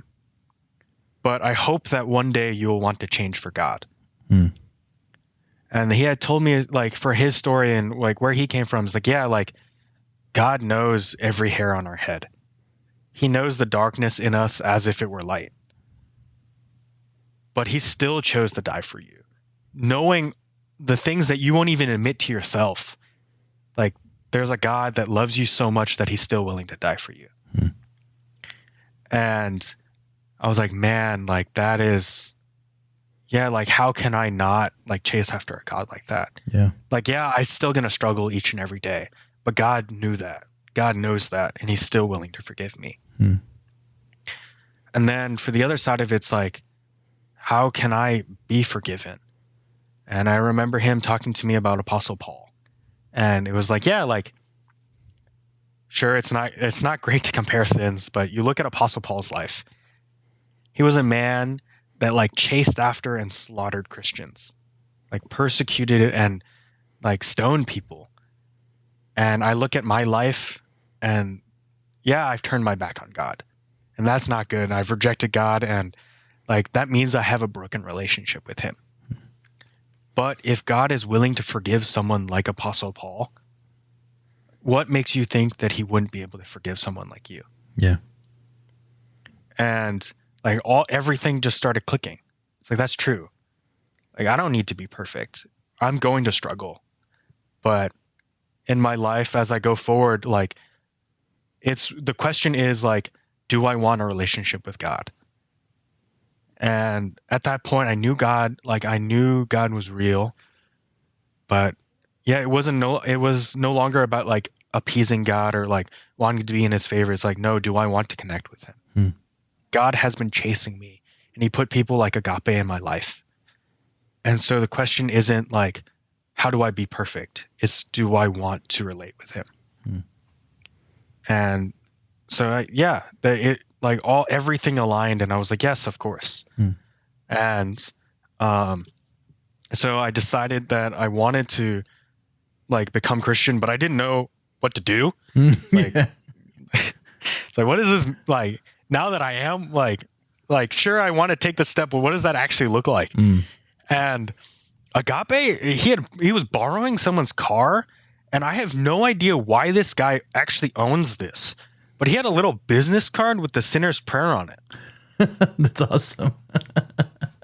But I hope that one day you'll want to change for God. And he had told me like for his story and like where he came from, it's like, yeah, like God knows every hair on our head. He knows the darkness in us as if it were light. But he still chose to die for you, knowing the things that you won't even admit to yourself. Like there's a God that loves you so much that he's still willing to die for you. And I was like, man, like that is, yeah, like how can I not like chase after a God like that? Yeah. Like, yeah, I'm still going to struggle each and every day, but God knew that. God knows that, and he's still willing to forgive me. Hmm. And then for the other side of it's like, how can I be forgiven? And I remember him talking to me about Apostle Paul. And it was like, yeah, like, sure, it's not great to compare sins, but you look at Apostle Paul's life. He was a man that like chased after and slaughtered Christians, like persecuted and like stoned people. And I look at my life and yeah, I've turned my back on God. And that's not good. I've rejected God, and like that means I have a broken relationship with him. But if God is willing to forgive someone like Apostle Paul, what makes you think that he wouldn't be able to forgive someone like you? Yeah. And like everything just started clicking. It's like, that's true. Like, I don't need to be perfect. I'm going to struggle. But in my life, as I go forward, like the question is like, do I want a relationship with God? And at that point, I knew God was real. But yeah, it was no longer about like appeasing God or like wanting to be in his favor. It's like, no, do I want to connect with him? Hmm. God has been chasing me, and he put people like Agape in my life. And so the question isn't like, how do I be perfect? It's, do I want to relate with him? Hmm. And so everything aligned, and I was like, yes, of course. Hmm. And so I decided that I wanted to like become Christian, but I didn't know what to do. It's like, Yeah. it's like, what is this like? Now that I am like sure, I want to take the step, but what does that actually look like? Hmm. And Agape, he was borrowing someone's car, and I have no idea why this guy actually owns this, but he had a little business card with the sinner's prayer on it. That's awesome.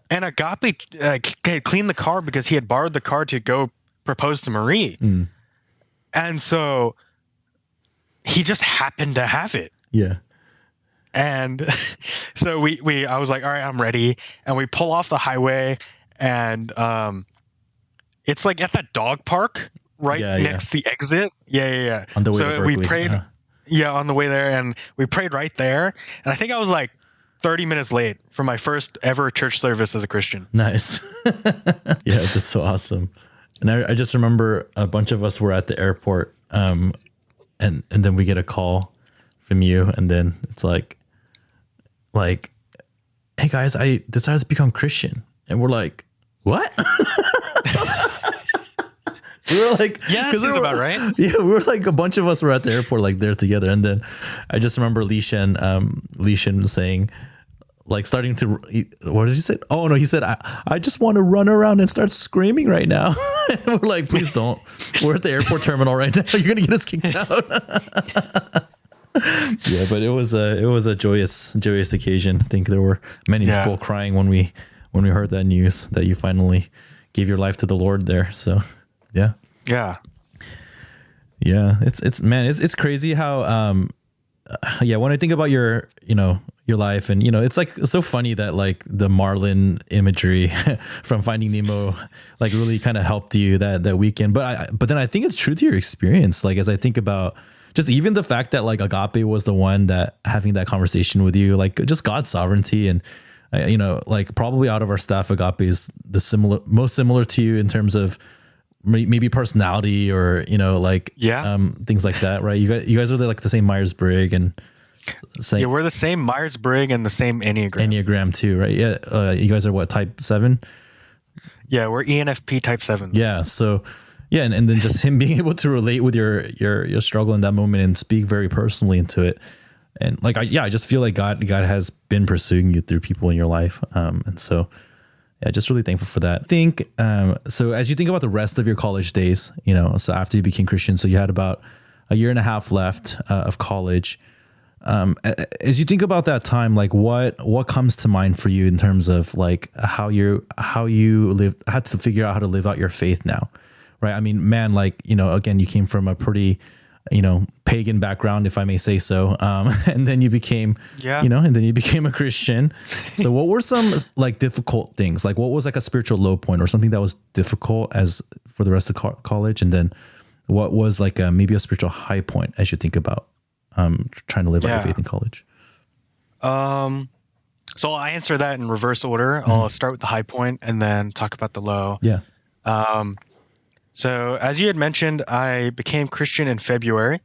And Agape had cleaned the car because he had borrowed the car to go propose to Marie. Mm. And so he just happened to have it. Yeah. And so I was like, all right, I'm ready. And we pull off the highway, and it's like at that dog park next to the exit. Yeah. On the way so to Berkeley. we prayed. On the way there, and we prayed right there. And I think I was like 30 minutes late for my first ever church service as a Christian. Nice. Yeah, that's so awesome. And I just remember a bunch of us were at the airport, and then we get a call from you, and then it's like, hey guys, I decided to become Christian. And we're like, what? We were like, yeah, that seems about right. Yeah, we were like, a bunch of us were at the airport, like there together. And then I just remember Lishan saying, like, starting to, what did he say? Oh no, he said, I just want to run around and start screaming right now. And we're like, please don't. We're at the airport terminal right now. You're gonna get us kicked out. Yeah, but it was a joyous occasion. I think there were many people crying when we heard that news that you finally gave your life to the Lord there. So yeah. It's crazy how when I think about your life, and it's like so funny that like the Marlin imagery from Finding Nemo like really kind of helped you that weekend. But then I think it's true to your experience. Like, as I think about just even the fact that like Agape was the one that having that conversation with you, like just God's sovereignty, and like probably out of our staff, Agape is most similar to you in terms of maybe personality or things like that, right? You guys are like the same Myers-Briggs and same. Yeah, we're the same Myers-Briggs and the same Enneagram too, right? Yeah, you guys are what, type 7? Yeah, we're ENFP type 7. Yeah, so yeah, and then just him being able to relate with your struggle in that moment and speak very personally into it, and like I just feel like God has been pursuing you through people in your life, and so. Yeah, just really thankful for that. I think, so as you think about the rest of your college days, so after you became Christian, so you had about a year and a half left of college. As you think about that time, like what comes to mind for you in terms of like how you had to figure out how to live out your faith now, right? I mean, man, like, again, you came from a pretty, pagan background, if I may say so. And then you became, and then you became a Christian. So what were some like difficult things? Like what was like a spiritual low point or something that was difficult as for the rest of college? And then what was like maybe a spiritual high point as you think about trying to live out your faith in college? So I'll answer that in reverse order. I'll start with the high point and then talk about the low. Yeah. So as you had mentioned, I became Christian in February,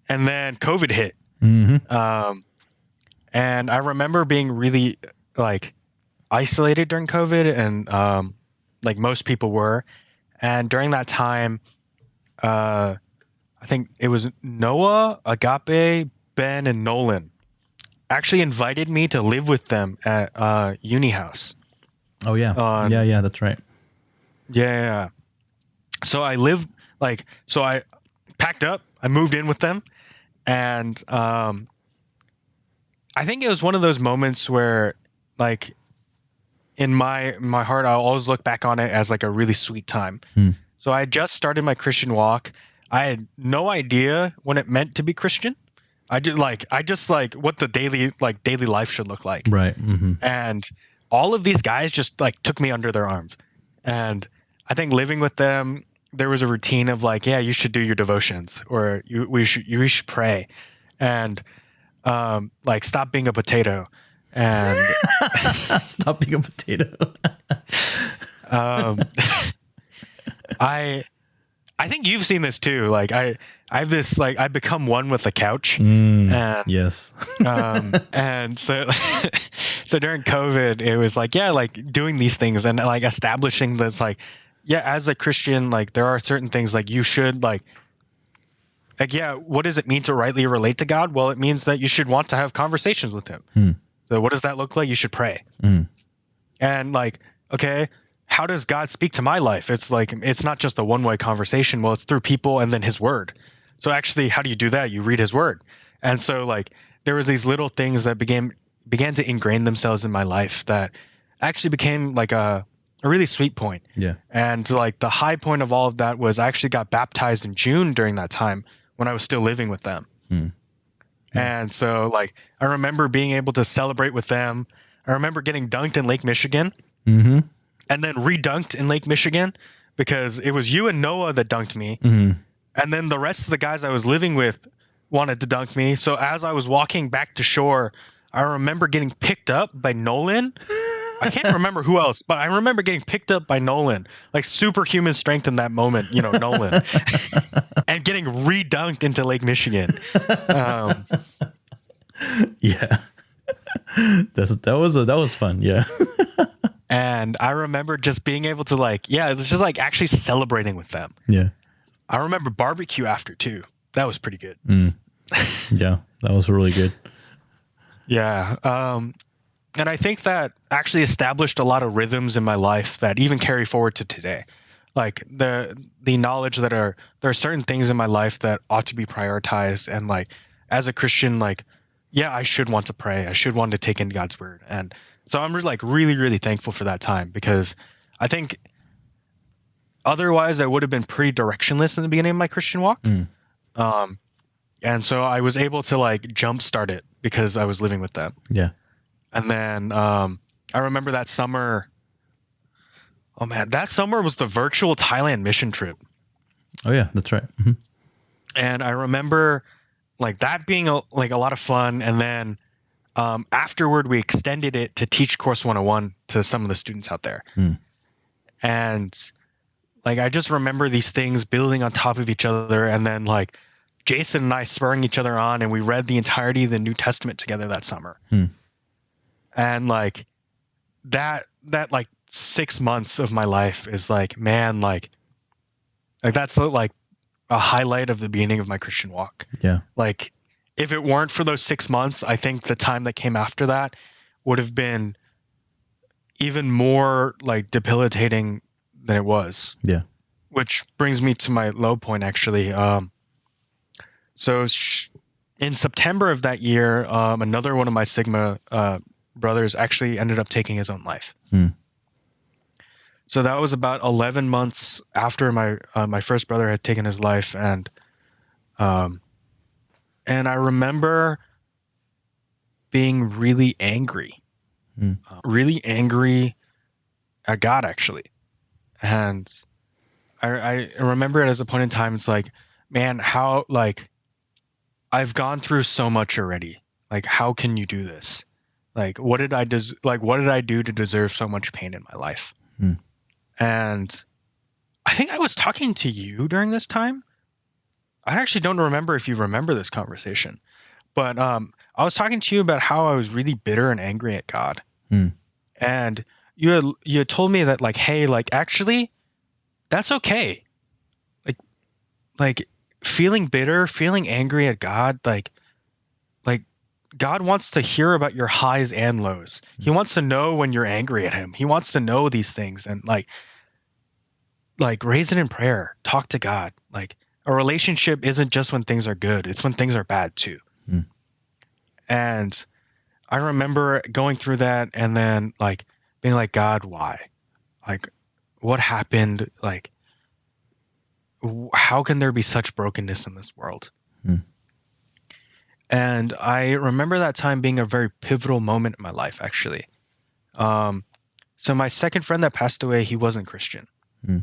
and then COVID hit. And I remember being really like isolated during COVID, and like most people were. And during that time, I think it was Noah, Agape, Ben, and Nolan actually invited me to live with them at Uni House. Oh yeah. Yeah, that's right. Yeah. So I lived so I packed up, I moved in with them, and I think it was one of those moments where like in my heart, I'll always look back on it as like a really sweet time. So I had just started my Christian walk. I had no idea what it meant to be Christian. I just what the daily life should look like. Right. And all of these guys just like took me under their arms. And I think living with them, there was a routine of like, yeah, you should do your devotions, or we should pray, and like stop being a potato, and stop being a potato. I think you've seen this too. Like I have this like I become one with the couch. And yes. And so so during COVID, it was like, yeah, like doing these things and like establishing this like, yeah, as a Christian, like there are certain things like you should like yeah, what does it mean to rightly relate to God? Well, it means that you should want to have conversations with him. So what does that look like? You should pray. And like, okay, how does God speak to my life? It's like, it's not just a one-way conversation. Well, it's through people and then his word. So actually, how do you do that? You read his word. And so like, there was these little things that began to ingrain themselves in my life that actually became like a really sweet point. Yeah. And like the high point of all of that was I actually got baptized in June during that time when I was still living with them. And so like, I remember being able to celebrate with them. I remember getting dunked in Lake Michigan. And then redunked in Lake Michigan because it was you and Noah that dunked me. And then the rest of the guys I was living with wanted to dunk me. So as I was walking back to shore, I remember getting picked up by Nolan. I can't remember who else, but I remember getting picked up by Nolan, like superhuman strength in that moment, you know, Nolan, and getting redunked into Lake Michigan. Yeah. That was fun. Yeah. And I remember just being able to like, yeah, it was just like actually celebrating with them. Yeah. I remember barbecue after too. That was pretty good. Yeah, that was really good. Yeah. And I think that actually established a lot of rhythms in my life that even carry forward to today. Like the knowledge that there are certain things in my life that ought to be prioritized. And like, as a Christian, like, yeah, I should want to pray. I should want to take in God's word. And so I'm really, really thankful for that time, because I think otherwise I would have been pretty directionless in the beginning of my Christian walk. And so I was able to like jumpstart it because I was living with them. Yeah. And then I remember that summer. Oh man, that summer was the virtual Thailand mission trip. Oh yeah, that's right. And I remember like that being a lot of fun. And then afterward, we extended it to teach Course 101 to some of the students out there. And like, I just remember these things building on top of each other. And then like Jason and I spurring each other on, and we read the entirety of the New Testament together that summer. And like that like 6 months of my life is like, man, like that's like a highlight of the beginning of my Christian walk. Yeah. Like, if it weren't for those 6 months, I think the time that came after that would have been even more like debilitating than it was. Yeah. Which brings me to my low point, actually. So in September of that year, another one of my Sigma brothers actually ended up taking his own life. So that was about 11 months after my first brother had taken his life, and I remember being really angry at God, actually. And I remember it as a point in time. It's like, man, how, like, I've gone through so much already. Like, how can you do this? Like, what did I do to deserve so much pain in my life? Hmm. And I think I was talking to you during this time. I actually don't remember if you remember this conversation, but I was talking to you about how I was really bitter and angry at God. Hmm. And you had told me that, like, hey, like, actually, that's okay. Like feeling bitter, feeling angry at God, like God wants to hear about your highs and lows. He wants to know when you're angry at him. He wants to know these things, and like raise it in prayer. Talk to God. Like, a relationship isn't just when things are good, it's when things are bad too. Hmm. And I remember going through that and then, like, being like, God, why? Like, what happened? Like, how can there be such brokenness in this world? Hmm. And I remember that time being a very pivotal moment in my life, actually. So my second friend that passed away, he wasn't Christian. Hmm.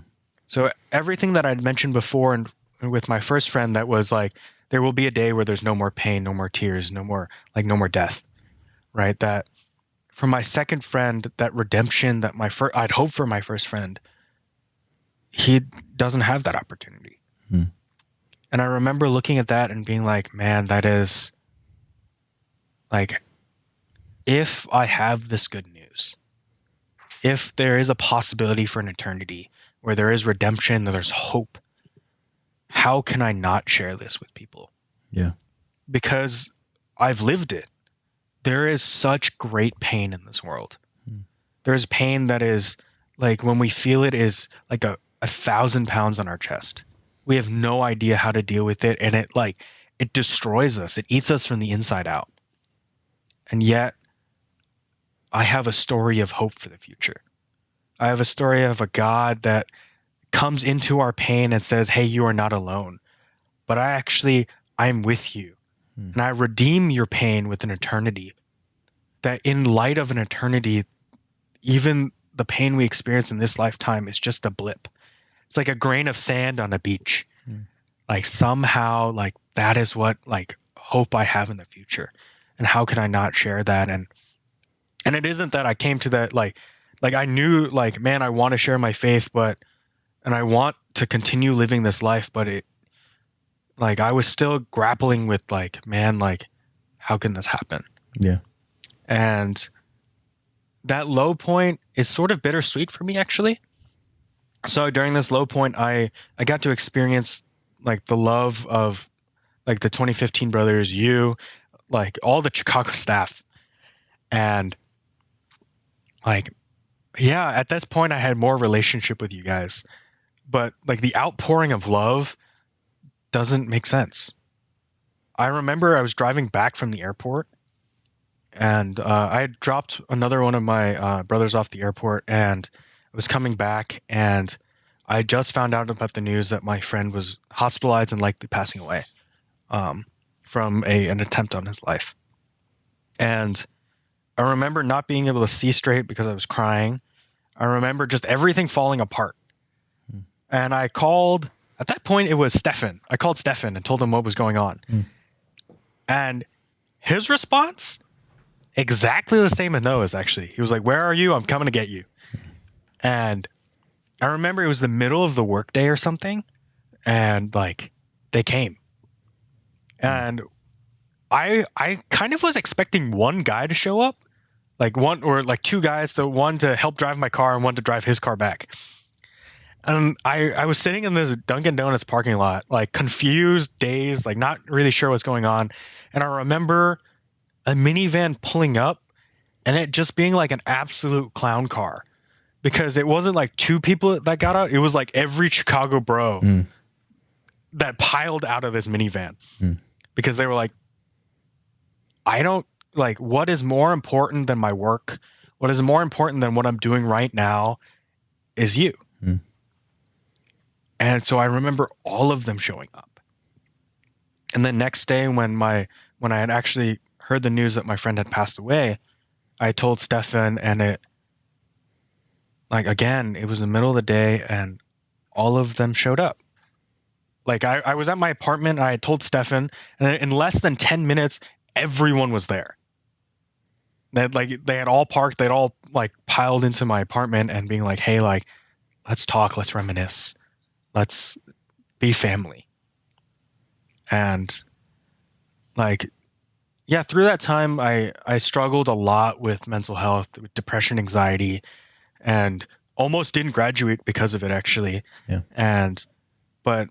So everything that I'd mentioned before, and with my first friend, that was like, there will be a day where there's no more pain, no more tears, no more death, right? That for my second friend, that redemption that I'd hoped for my first friend, he doesn't have that opportunity. Hmm. And I remember looking at that and being like, man, that is like, if I have this good news, if there is a possibility for an eternity where there is redemption, there's hope, how can I not share this with people? Yeah. Because I've lived it. There is such great pain in this world. Hmm. There's pain that is, like, when we feel it, is like a 1,000 pounds on our chest. We have no idea how to deal with it, and it destroys us. It eats us from the inside out. And yet, I have a story of hope for the future. I have a story of a God that comes into our pain and says, hey, you are not alone, but I'm with you. Hmm. And I redeem your pain with an eternity, that in light of an eternity, even the pain we experience in this lifetime is just a blip. It's like a grain of sand on a beach. Hmm. Like, somehow, like, that is what, like, hope I have in the future. And how can I not share that? And it isn't that I came to that, like I knew, like, man, I want to share my faith, and I want to continue living this life, but I was still grappling with, like, man, like, how can this happen? Yeah. And that low point is sort of bittersweet for me, actually. So during this low point, I got to experience, like, the love of, like, the 2015 brothers, you, like, all the Chicago staff. And, like, yeah, at this point I had more relationship with you guys, but, like, the outpouring of love doesn't make sense. I remember I was driving back from the airport, and I had dropped another one of my brothers off the airport, and I was coming back, and I just found out about the news that my friend was hospitalized and likely passing away from an attempt on his life. And I remember not being able to see straight because I was crying. I remember just everything falling apart. Hmm. And I called, at that point, it was Stefan. I called Stefan and told him what was going on. Hmm. And his response, exactly the same as Noah's, actually. He was like, where are you? I'm coming to get you. And I remember it was the middle of the workday or something. And, like, they came. And I kind of was expecting one guy to show up. Like, one or like two guys, so one to help drive my car and one to drive his car back. And I was sitting in this Dunkin' Donuts parking lot, like, confused, dazed, like, not really sure what's going on. And I remember a minivan pulling up and it just being like an absolute clown car, because it wasn't like two people that got out. It was like every Chicago bro that piled out of this minivan because they were like, I don't, like, what is more important than my work? What is more important than what I'm doing right now is you. And so I remember all of them showing up. And the next day when I had actually heard the news that my friend had passed away, I told Stefan, and it, like, again, it was the middle of the day, and all of them showed up. Like I was at my apartment, I had told Stefan, and in less than 10 minutes, everyone was there. They had all parked, they'd all like piled into my apartment and being like, hey, like, let's talk, let's reminisce, let's be family. And like, yeah, through that time, I struggled a lot with mental health, with depression, anxiety, and almost didn't graduate because of it, actually. Yeah. But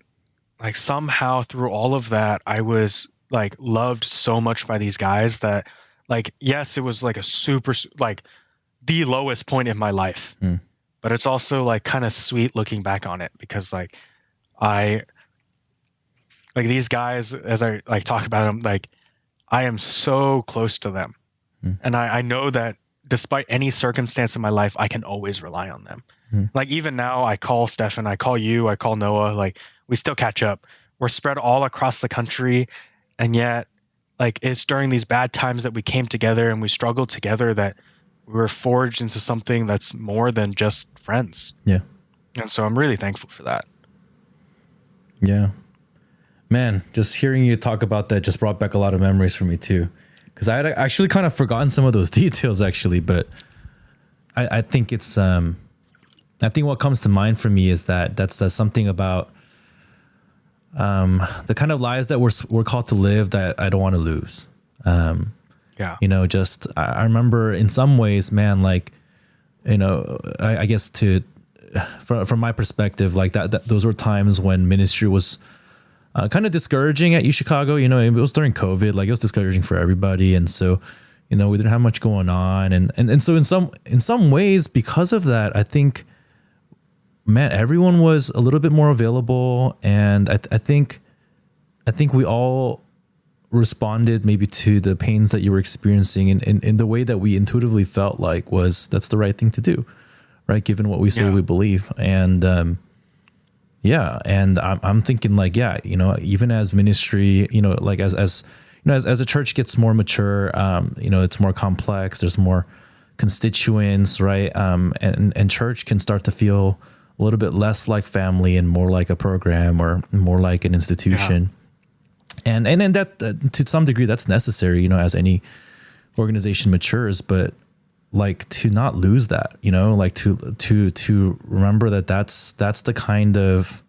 like somehow through all of that, I was like loved so much by these guys that, like, yes, it was like a super, like the lowest point in my life, but it's also like kind of sweet looking back on it, because like these guys, as I like talk about them, like I am so close to them. And I know that despite any circumstance in my life, I can always rely on them. Like even now, I call Stefan, I call you, I call Noah, like we still catch up. We're spread all across the country. And yet, like, it's during these bad times that we came together and we struggled together that we were forged into something that's more than just friends. Yeah. And so I'm really thankful for that. Yeah. Man, just hearing you talk about that just brought back a lot of memories for me too. Because I had actually kind of forgotten some of those details actually, but I think it's I think what comes to mind for me is that that's something about the kind of lives that we're called to live that I don't want to lose. Yeah. You know, just I remember in some ways, man, like, you know, I guess from my perspective, like that those were times when ministry was kind of discouraging at UChicago. You know, it was during COVID, like it was discouraging for everybody, and so, you know, we didn't have much going on, and so in some ways, because of that, I think, man, everyone was a little bit more available, and I think we all responded maybe to the pains that you were experiencing in the way that we intuitively felt like that's the right thing to do, right? Given what we say we believe. And yeah, and I'm thinking like, yeah, you know, even as ministry, you know, like as you know, as a church gets more mature, you know, it's more complex, there's more constituents, right? And church can start to feel a little bit less like family and more like a program or more like an institution. Yeah. And that to some degree that's necessary, you know, as any organization matures, but like to not lose that, you know, like to remember that that's the kind of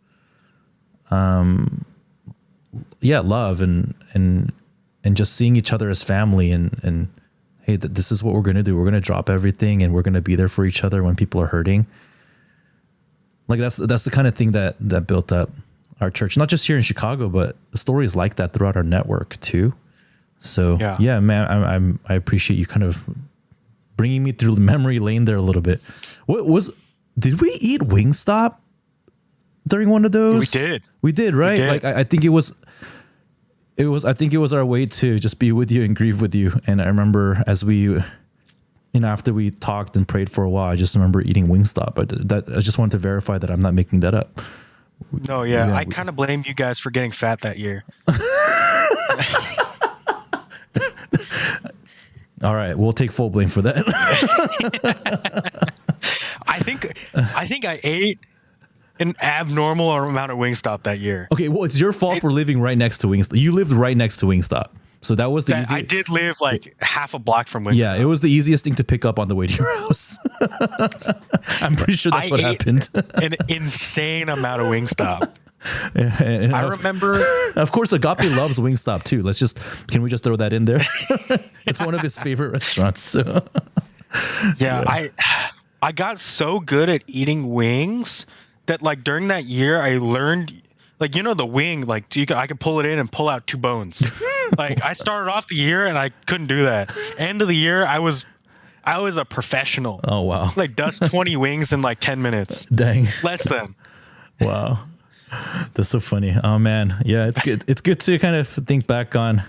love and just seeing each other as family and hey, that this is what we're going to do. We're going to drop everything and we're going to be there for each other when people are hurting. Like that's the kind of thing that built up our church, not just here in Chicago, but stories like that throughout our network too. So yeah, man, I appreciate you kind of bringing me through memory lane there a little bit. Did we eat Wingstop during one of those? We did, right? We did. Like I think it was our way to just be with you and grieve with you. And I remember as we, you know, after we talked and prayed for a while, I just remember eating Wingstop. But I just wanted to verify that I'm not making that up. No, yeah, I kind of blame you guys for getting fat that year. All right, we'll take full blame for that. I think I ate an abnormal amount of Wingstop that year. Okay, well, it's your fault for living right next to Wingstop. You lived right next to Wingstop. So that was the easiest. I did live like half a block from Wingstop. Yeah, it was the easiest thing to pick up on the way to your house. I'm pretty sure that's what happened. An insane amount of Wingstop. And I remember. Of course, Agape loves Wingstop too. Can we just throw that in there? It's one of his favorite restaurants. So. Yeah, I got so good at eating wings that like during that year I learned, like, you know, the wing, like I could pull it in and pull out 2 bones. Like I started off the year and I couldn't do that. End of the year, I was a professional. Oh wow! Like does 20 wings in like 10 minutes. Dang. Less than. Wow, that's so funny. Oh man, yeah, it's good. It's good to kind of think back on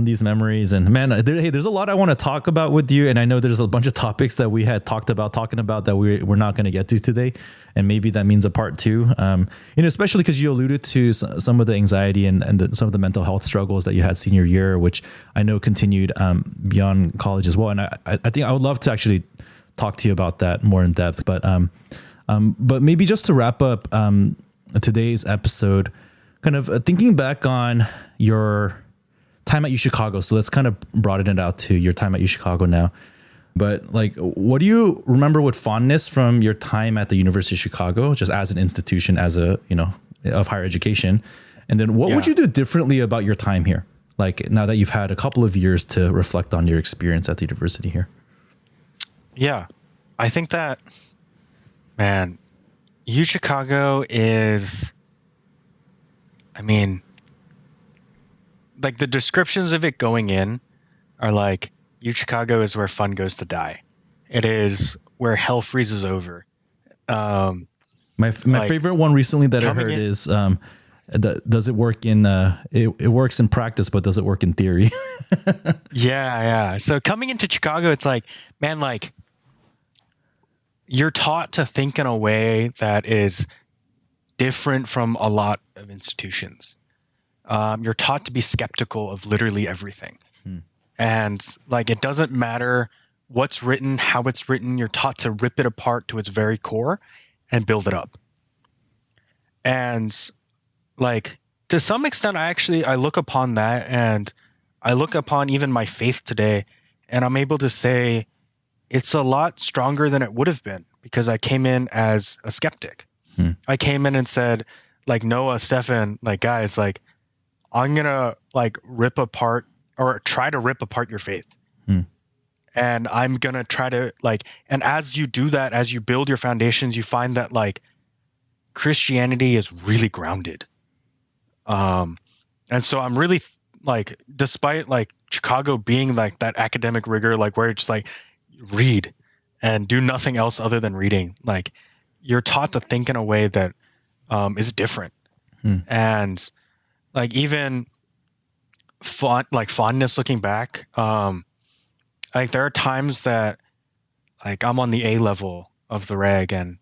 these memories. And man, there's a lot I want to talk about with you. And I know there's a bunch of topics that we had talking about that we're not going to get to today. And maybe that means a part 2, you know, especially because you alluded to some of the anxiety and some of the mental health struggles that you had senior year, which I know continued beyond college as well. And I think I would love to actually talk to you about that more in depth. But But maybe just to wrap up today's episode, kind of thinking back on your time at UChicago. So let's kind of broaden it out to your time at UChicago now. But like, what do you remember with fondness from your time at the University of Chicago, just as an institution, as a, of higher education? And then what would you do differently about your time here? Like now that you've had a couple of years to reflect on your experience at the university here. Yeah, I think that, man, UChicago is, I mean, like the descriptions of it going in are like, UChicago is where fun goes to die. It is where hell freezes over. My favorite one recently that I heard is, does it work in, it works in practice, but does it work in theory? Yeah. So coming into Chicago, it's like, man, like you're taught to think in a way that is different from a lot of institutions. You're taught to be skeptical of literally everything. And like, it doesn't matter what's written, how it's written. You're taught to rip it apart to its very core and build it up. And like, to some extent, I look upon that, and I look upon even my faith today, and I'm able to say it's a lot stronger than it would have been because I came in as a skeptic. I came in and said, like, Noah, Stefan, like, guys, like, I'm going to like rip apart or try to rip apart your faith. And I'm going to try to like, and as you do that, as you build your foundations, you find that like Christianity is really grounded. And so I'm really like, despite like Chicago being like that academic rigor, like where it's like read and do nothing else other than reading, like you're taught to think in a way that is different. And like even fondness looking back, like there are times that like I'm on the A level of the reg and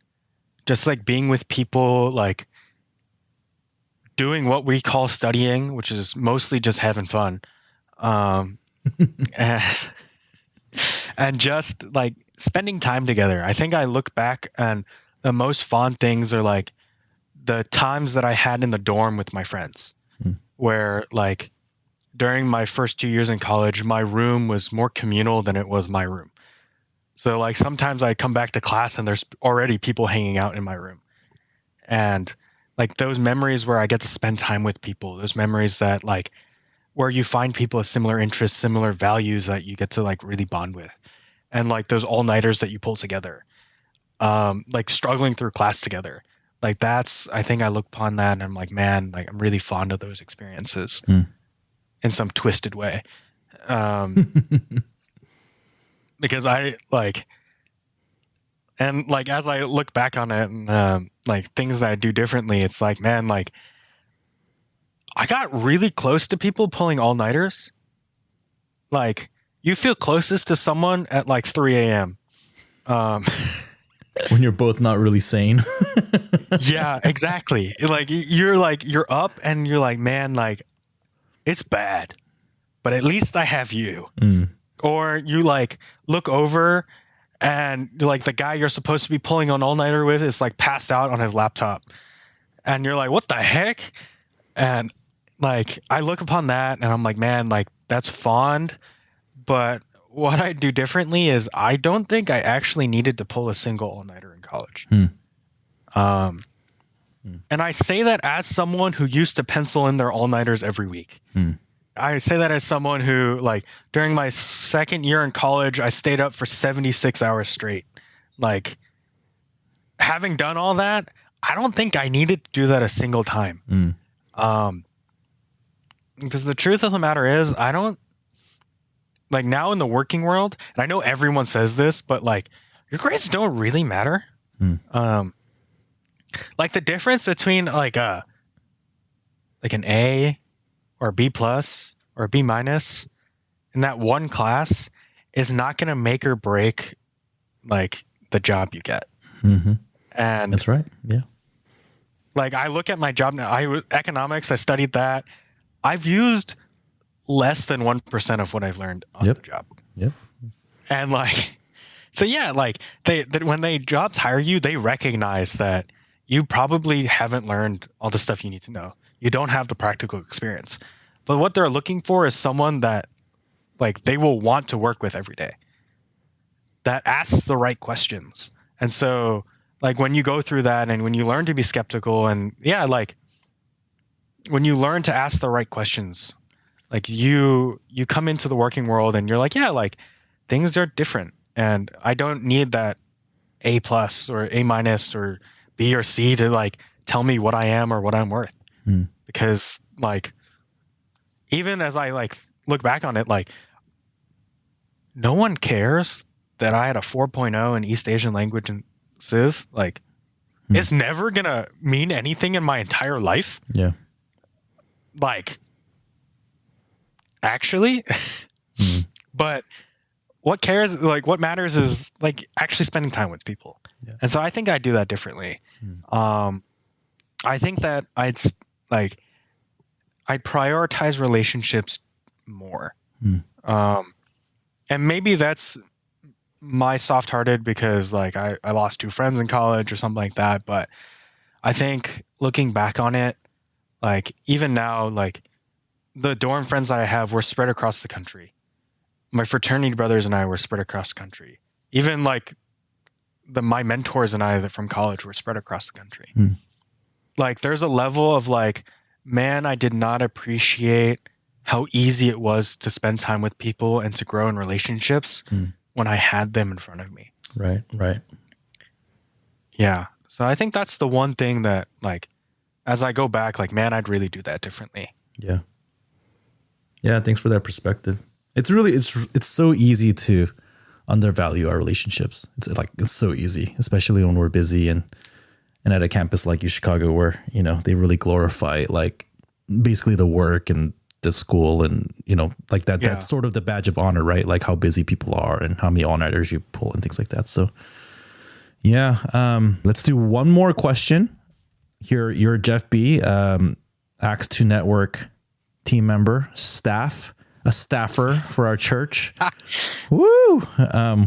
just like being with people, like doing what we call studying, which is mostly just having fun. And just like spending time together. I think I look back and the most fond things are like the times that I had in the dorm with my friends, where like during my first 2 years in college, my room was more communal than it was my room. So like sometimes I come back to class and there's already people hanging out in my room. And like those memories where I get to spend time with people, those memories that like where you find people with similar interests, similar values that you get to like really bond with. And like those all-nighters that you pull together, like struggling through class together. Like that's, I think I look upon that and I'm like, man, like I'm really fond of those experiences in some twisted way. Because I like, and like, as I look back on it and like things that I do differently, it's like, man, like I got really close to people pulling all-nighters. Like you feel closest to someone at like 3 a.m. When you're both not really sane. Yeah, exactly. Like you're up and you're like, man, like it's bad, but at least I have you. Or you like look over and like the guy you're supposed to be pulling an all-nighter with is like passed out on his laptop. And you're like, what the heck? And like, I look upon that and I'm like, man, like that's fond. But what I do differently is I don't think I actually needed to pull a single all-nighter in college. And I say that as someone who used to pencil in their all-nighters every week. I say that as someone who, like, during my second year in college, I stayed up for 76 hours straight. Like, having done all that, I don't think I needed to do that a single time. Because the truth of the matter is, I don't, like, now in the working world, and I know everyone says this, but, like, your grades don't really matter. Like, the difference between, like an A or a B plus or a B minus in that one class is not going to make or break like the job you get. And that's right. Yeah. Like I look at my job now, economics, I studied that. I've used less than 1% of what I've learned on the job. And like, So yeah, like when they jobs hire you, they recognize that you probably haven't learned all the stuff you need to know. You don't have the practical experience. But what they're looking for is someone that like they will want to work with every day, that asks the right questions. And so like when you go through that and when you learn to be skeptical and yeah, like when you learn to ask the right questions, like you come into the working world and you're like, yeah, like things are different and I don't need that A plus or A minus or B or C to like tell me what I am or what I'm worth. Because like even as I like look back on it, like no one cares that I had a 4.0 in East Asian language and Civ. Like it's never gonna mean anything in my entire life. Yeah. Like actually. But what cares, like what matters is like actually spending time with people. Yeah. And so I think I do that differently. I think that I'd prioritize relationships more. And maybe that's my soft-hearted because like I lost 2 friends in college or something like that. But I think looking back on it, like even now, like the dorm friends that I have were spread across the country. My fraternity brothers and I were spread across the country. Even like my mentors and I from college were spread across the country. Like there's a level of like, man, I did not appreciate how easy it was to spend time with people and to grow in relationships when I had them in front of me. Right. Yeah. So I think that's the one thing that like, as I go back, like, man, I'd really do that differently. Yeah. Yeah. Thanks for that perspective. It's really, it's so easy to undervalue our relationships. It's so easy, especially when we're busy and at a campus like UChicago where, you know, they really glorify like basically the work and the school and, you know, like that, that's sort of the badge of honor, right? Like how busy people are and how many all-nighters you pull and things like that. So yeah. Let's do one more question. You're Jeff B, Acts 2 Network team member, a staffer for our church. Woo.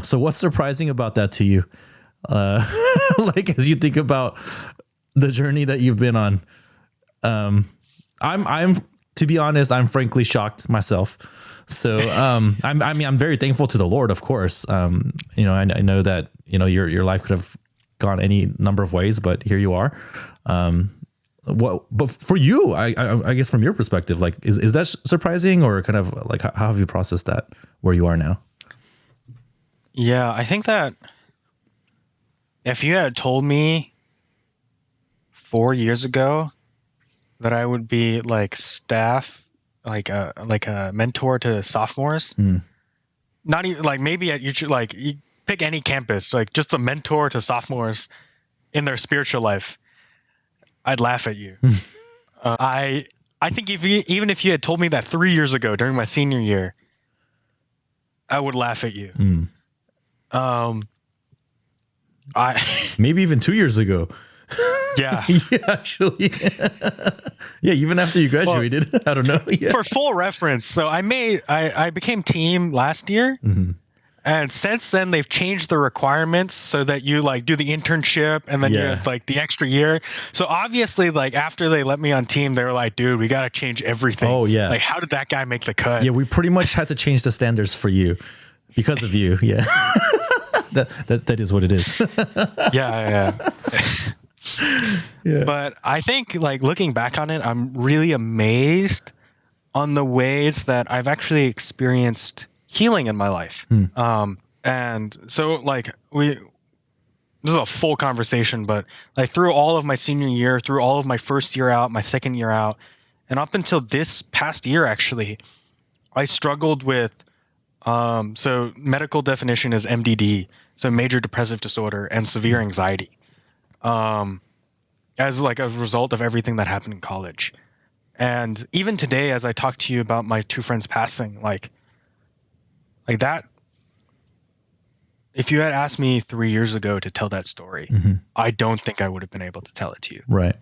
So what's surprising about that to you? Like, as you think about the journey that you've been on, I'm to be honest, I'm frankly shocked myself. So, I'm very thankful to the Lord, of course. You know, I know that, you know, your life could have gone any number of ways, but here you are. But for you, I guess from your perspective, like, is that surprising or kind of like, how have you processed that where you are now? Yeah, I think that if you had told me 4 years ago that I would be like staff, like a mentor to sophomores, not even like maybe you pick any campus, like just a mentor to sophomores in their spiritual life, I'd laugh at you. I think even if you had told me that 3 years ago during my senior year, I would laugh at you. Maybe even 2 years ago. Yeah. Yeah, actually. Yeah, even after you graduated. Well, I don't know. Yeah. For full reference, so I became team last year. And since then they've changed the requirements so that you like do the internship and then you have like the extra year. So obviously like after they let me on team, they were like, dude, we got to change everything. Oh yeah. Like how did that guy make the cut? Yeah. We pretty much had to change the standards for you because of you. Yeah. That is what it is. Yeah. But I think like looking back on it, I'm really amazed on the ways that I've actually experienced healing in my life. And so like this is a full conversation, but like through all of my senior year, through all of my first year out, my second year out, and up until this past year, actually, I struggled with, so medical definition is MDD. So major depressive disorder and severe anxiety, as like a result of everything that happened in college. And even today, as I talk to you about my 2 friends passing, like that, if you had asked me 3 years ago to tell that story, I don't think I would have been able to tell it to you. Right.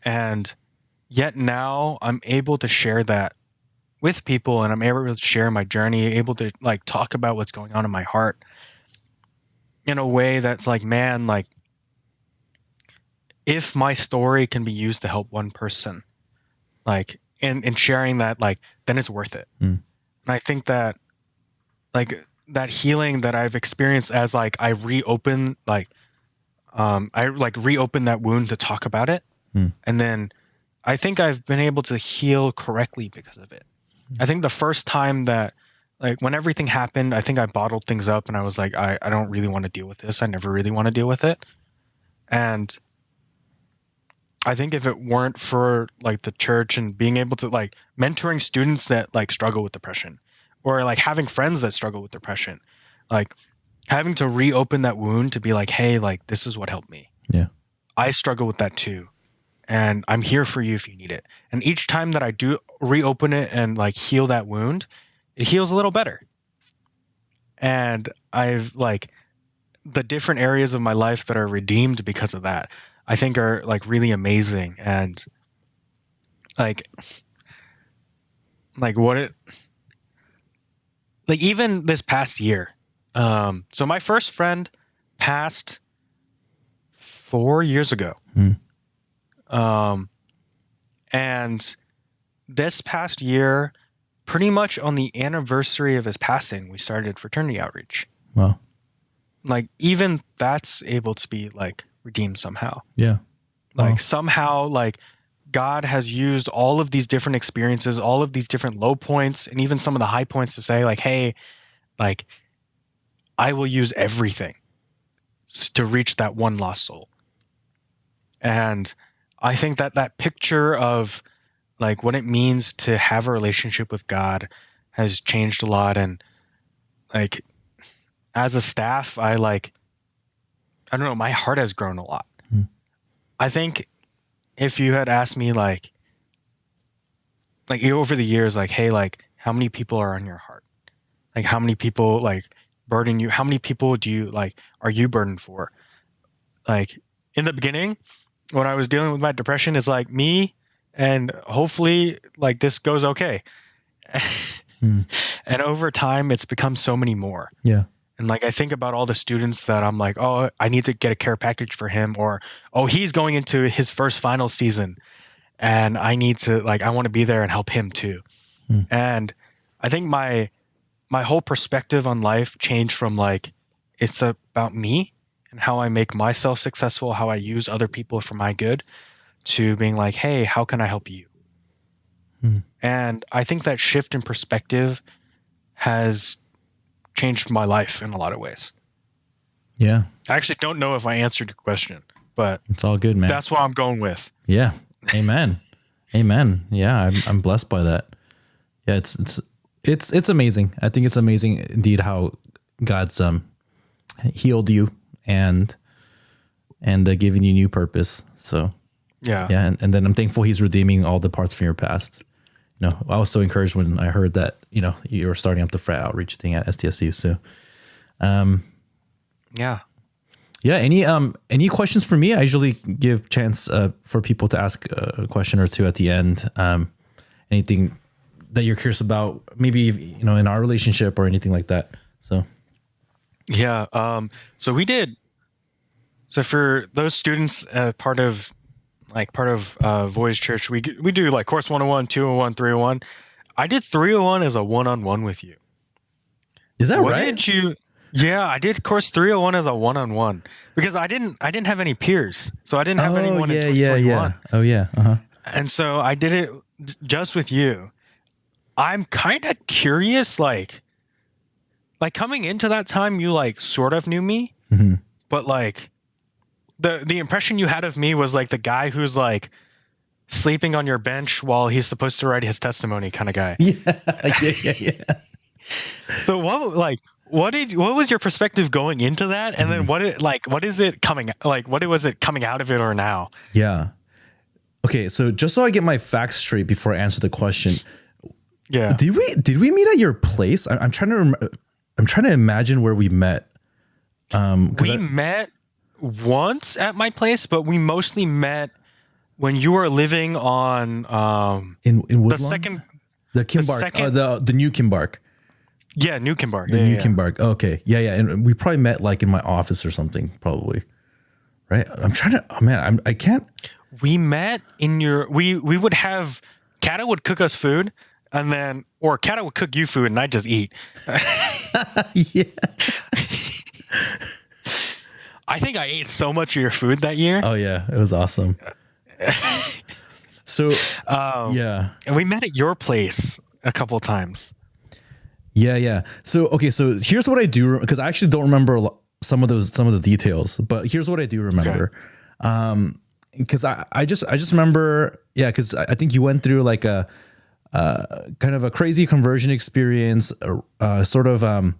And yet now I'm able to share that with people and I'm able to share my journey, able to like talk about what's going on in my heart. in a way that's like, man, like if my story can be used to help one person, like in sharing that, like then it's worth it. Mm. And I think that like that healing that I've experienced as like I reopen that wound to talk about it. Mm. And then I think I've been able to heal correctly because of it. I think the first time that like when everything happened, I think I bottled things up and I was like, I don't really want to deal with this. I never really want to deal with it. And I think if it weren't for like the church and being able to like mentoring students that like struggle with depression, or like having friends that struggle with depression, like having to reopen that wound to be like, hey, like this is what helped me. Yeah. I struggle with that too. And I'm here for you if you need it. And each time that I do reopen it and like heal that wound, it heals a little better. And I've like the different areas of my life that are redeemed because of that, I think are like really amazing. And like what it, like even this past year. So my first friend passed 4 years ago. And this past year, pretty much on the anniversary of his passing, we started fraternity outreach. Wow. Like even that's able to be like redeemed somehow. Yeah. Like Wow. somehow like God has used all of these different experiences, all of these different low points, and even some of the high points to say like, hey, like I will use everything to reach that one lost soul. And I think that that picture of like what it means to have a relationship with God has changed a lot. And like as a staff, I don't know, my heart has grown a lot. I think if you had asked me like over the years, like, hey, like how many people are on your heart? Like how many people like burden you? How many people do you like, are you burdened for? Like in the beginning, when I was dealing with my depression, it's like me and hopefully like this goes okay. And over time, it's become so many more. Yeah. And like, I think about all the students that I'm like, oh, I need to get a care package for him, or, oh, he's going into his first final season and I need to like, I want to be there and help him too. And I think my whole perspective on life changed from like, it's about me and how I make myself successful, how I use other people for my good, to being like, hey, how can I help you? And I think that shift in perspective has changed my life in a lot of ways. Yeah. I actually don't know if I answered your question, but It's all good, man. that's what I'm going with. Yeah. Amen. Amen. Yeah. I'm blessed by that. Yeah. It's amazing. I think it's amazing indeed how God's, healed you and giving you new purpose. So Yeah. and then I'm thankful he's redeeming all the parts from your past. You know, I was so encouraged when I heard that, you know, you were starting up the frat outreach thing at STSU. So, yeah. Any questions for me? I usually give chance for people to ask a question or two at the end. Anything that you're curious about, maybe, you know, in our relationship or anything like that. So, yeah. So for those students, part of Voyage Church, we do like course 101, 201, 301. I did 301 as a one-on-one with you. is that What right? did you? Yeah, I did course 301 as a one-on-one because I didn't have any peers, so I didn't have anyone in 2021. Yeah. Oh yeah. Uh-huh. And so I did it just with you. I'm kind of curious, like coming into that time, you like sort of knew me, but like the impression you had of me was like the guy who's like sleeping on your bench while he's supposed to write his testimony kind of guy. Yeah. So what was your perspective going into that? And then what was it coming out of it or now? Yeah. Okay. So just so I get my facts straight before I answer the question. Yeah. Did we meet at your place? I'm trying to imagine where we met. We met once at my place, but we mostly met when you were living on in Woodlawn? the second the Kimbark, the new Kimbark. Yeah, Nukenbark. The Nukenbark. Okay. Yeah, yeah. And we probably met like in my office or something, probably. Right? I'm trying to, oh man, I can't. We met in your, we would have, Kata would cook us food, and then, or Kata would cook you food and I'd just eat. Yeah. I think I ate so much of your food that year. Oh yeah, it was awesome. So yeah, and we met at your place a couple of times. Yeah. So okay, so here's what I do, because I actually don't remember some of the details, but here's what I do remember. Okay. Because I just remember, yeah, because I think you went through like a kind of a crazy conversion experience, sort of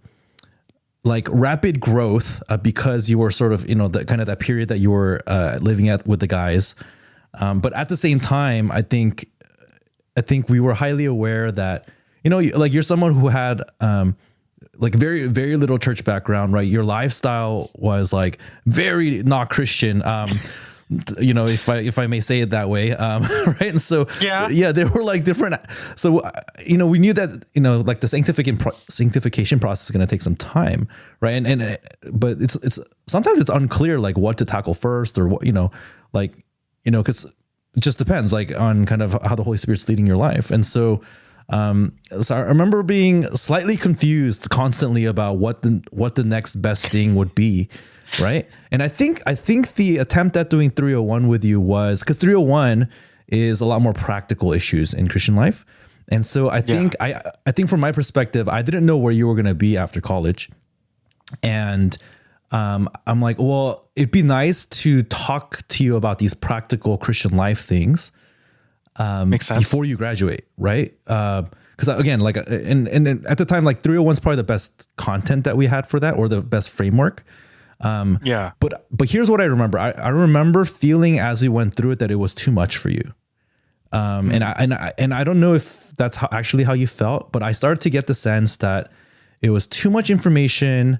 like rapid growth, because you were sort of, you know, the kind of that period that you were living at with the guys. But at the same time, I think we were highly aware that, you know, like you're someone who had like very, very little church background, right? Your lifestyle was like very not Christian. You know, if I may say it that way, right? And so, yeah, they were like different. So, you know, we knew that, you know, like the sanctification process is going to take some time, right? But it's sometimes it's unclear, like what to tackle first, or what, you know, like, you know, because it just depends, like on kind of how the Holy Spirit's leading your life. And so, so I remember being slightly confused constantly about what the next best thing would be. Right. And I think the attempt at doing 301 with you was because 301 is a lot more practical issues in Christian life. And so I think from my perspective, I didn't know where you were going to be after college. And I'm like, well, it'd be nice to talk to you about these practical Christian life things Makes sense. before you graduate. Right. Because again, like, and at the time, like 301 is probably the best content that we had for that, or the best framework. But here's what I remember. I remember feeling as we went through it that it was too much for you. And I don't know if that's actually how you felt, but I started to get the sense that it was too much information,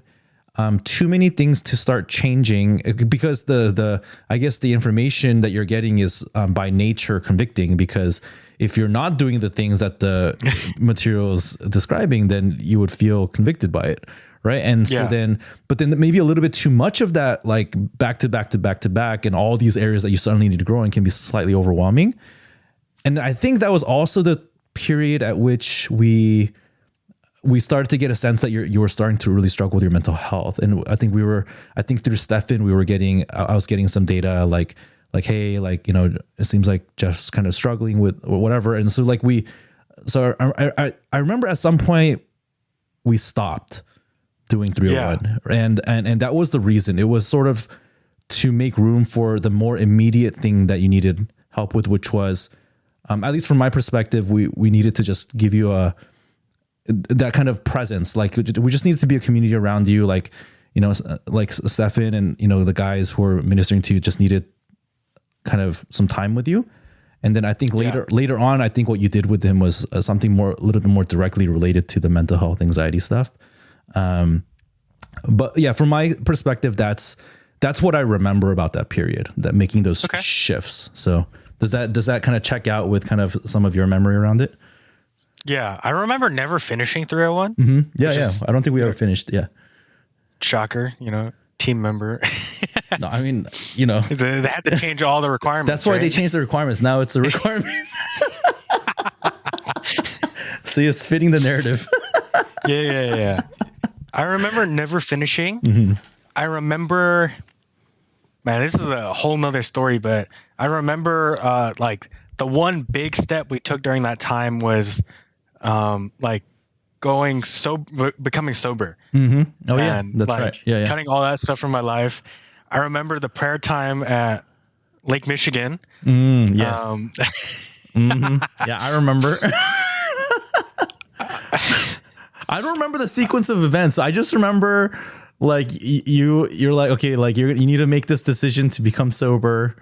too many things to start changing, because I guess the information that you're getting is by nature convicting, because if you're not doing the things that the material is describing, then you would feel convicted by it. Right. And so then maybe a little bit too much of that, like back to back, and all these areas that you suddenly need to grow in can be slightly overwhelming. And I think that was also the period at which we started to get a sense that you were starting to really struggle with your mental health. And I think through Stefan, I was getting some data like, hey, like, you know, it seems like Jeff's kind of struggling with whatever. And so like I remember at some point we stopped doing 301. And that was the reason. It was sort of to make room for the more immediate thing that you needed help with, which was, at least from my perspective, we needed to just give you that kind of presence. Like we just needed to be a community around you. Like, you know, like Stefan and, you know, the guys who were ministering to you just needed kind of some time with you. And then I think later on, I think what you did with him was something a little bit more directly related to the mental health, anxiety stuff. But yeah, from my perspective, that's what I remember about that period, that making those shifts. So does that kind of check out with kind of some of your memory around it? Yeah. I remember never finishing 301. Mm-hmm. Yeah. I don't think we ever finished. Yeah. Shocker, you know, team member. No, I mean, you know, they had to change all the requirements. That's why they changed the requirements. Now it's a requirement. See, it's fitting the narrative. Yeah. I remember never finishing. Mm-hmm. I remember, man, this is a whole nother story, but I remember like the one big step we took during that time was like becoming sober. Mm-hmm. Oh, and, yeah, that's like, right. Yeah. Cutting all that stuff from my life. I remember the prayer time at Lake Michigan. Yes. Mm-hmm. Yeah, I remember. I don't remember the sequence of events. I just remember like you're like, okay, like you need to make this decision to become sober.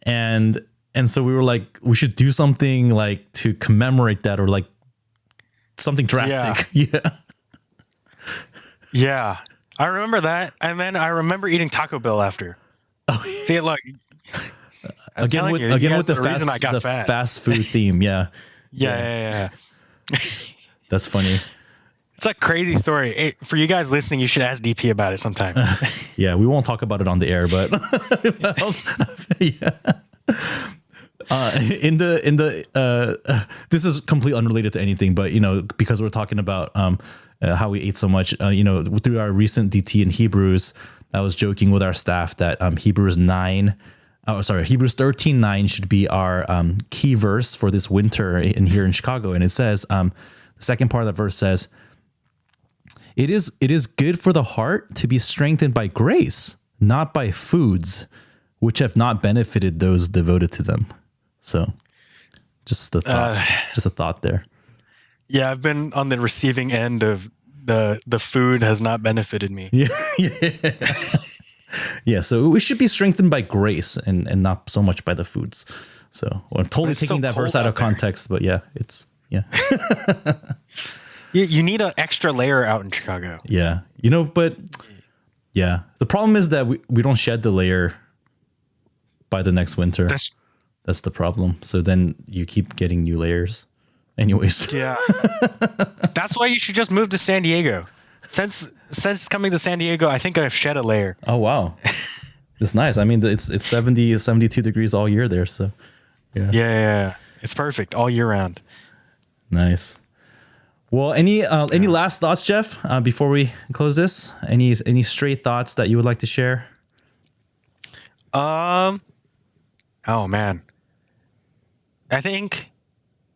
And so we were like, we should do something like to commemorate that, or like something drastic. Yeah. I remember that. And then I remember eating Taco Bell after. Oh, see, like again with the fast food theme. Yeah. Yeah. That's funny. It's a crazy story. For you guys listening, you should ask DP about it sometime. Yeah, we won't talk about it on the air, but yeah. This is completely unrelated to anything, but because we're talking about how we ate so much, through our recent DT in Hebrews, I was joking with our staff that Hebrews 13:9 should be our key verse for this winter here in Chicago, and it says the second part of that verse says, It is good for the heart to be strengthened by grace, not by foods, which have not benefited those devoted to them. So, just a thought there. Yeah, I've been on the receiving end of the food has not benefited me. Yeah, yeah. So we should be strengthened by grace and not so much by the foods. So I'm totally taking that verse out of context, but yeah, yeah. You need an extra layer out in Chicago. Yeah. But yeah, the problem is that we don't shed the layer by the next winter. That's the problem. So then you keep getting new layers anyways. Yeah. That's why you should just move to San Diego. Since coming to San Diego, I think I've shed a layer. Oh, wow. It's nice. I mean, it's 70, 72 degrees all year there. So yeah. Yeah. It's perfect all year round. Nice. Well, any last thoughts, Jeff, before we close this? Any straight thoughts that you would like to share? Oh man. I think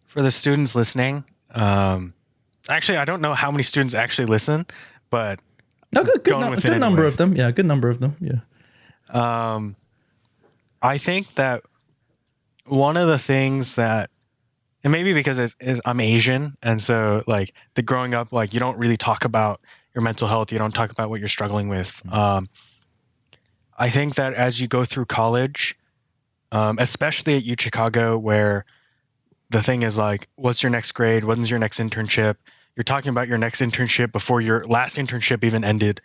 for the students listening, actually, I don't know how many students actually listen, but good number of them. Yeah, good number of them. Yeah. I think that one of the things that, and maybe because I'm Asian, and so like the growing up, like you don't really talk about your mental health, you don't talk about what you're struggling with. I think that as you go through college, especially at UChicago, where the thing is like, what's your next grade? When's your next internship? You're talking about your next internship before your last internship even ended.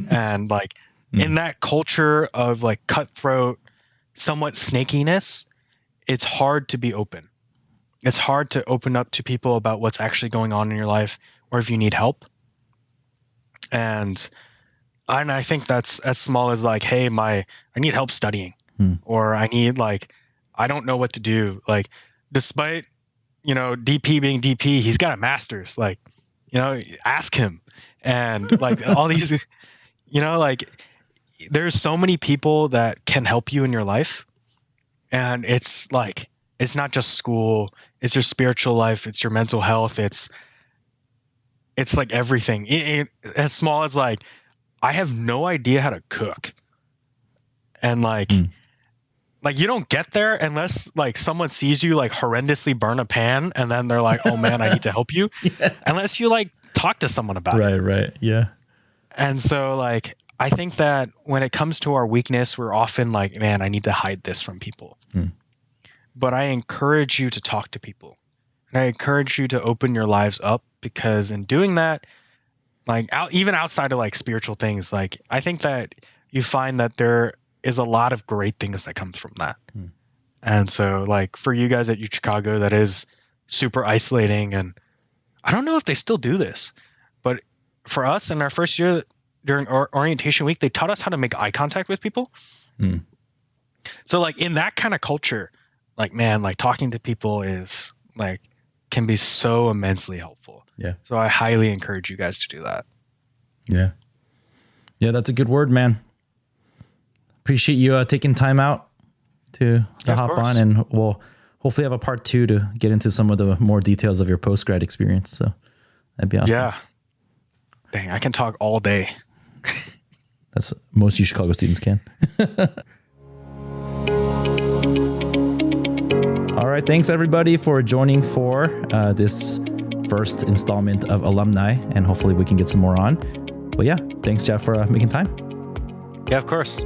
And like in that culture of like cutthroat, somewhat snakiness, it's hard to be open. It's hard to open up to people about what's actually going on in your life or if you need help. And I think that's as small as like, hey, I need help studying, or I don't know what to do. Like, despite, DP being DP, he's got a master's, like, ask him. And like all these, like there's so many people that can help you in your life. And it's like, it's not just school, it's your spiritual life, it's your mental health. It's like everything. As small as like, I have no idea how to cook. And like you don't get there unless like someone sees you like horrendously burn a pan and then they're like, oh man, I need to help you. Yeah. Unless you like talk to someone about it. Right. Yeah. And so like, I think that when it comes to our weakness, we're often like, man, I need to hide this from people. But I encourage you to talk to people. And I encourage you to open your lives up, because in doing that, like even outside of like spiritual things, like I think that you find that there is a lot of great things that comes from that. And so like for you guys at UChicago, that is super isolating. And I don't know if they still do this, but for us in our first year during our orientation week, they taught us how to make eye contact with people. So like in that kind of culture, like, man, like talking to people is like, can be so immensely helpful. Yeah. So I highly encourage you guys to do that. Yeah. Yeah. That's a good word, man. Appreciate you taking time out to hop on, and we'll hopefully have a part 2 to get into some of the more details of your post-grad experience. So that'd be awesome. Yeah. Dang, I can talk all day. That's most UChicago students can. All right. Thanks everybody for joining for this first installment of Alumni, and hopefully we can get some more on. But yeah, thanks Jeff for making time. Yeah, of course.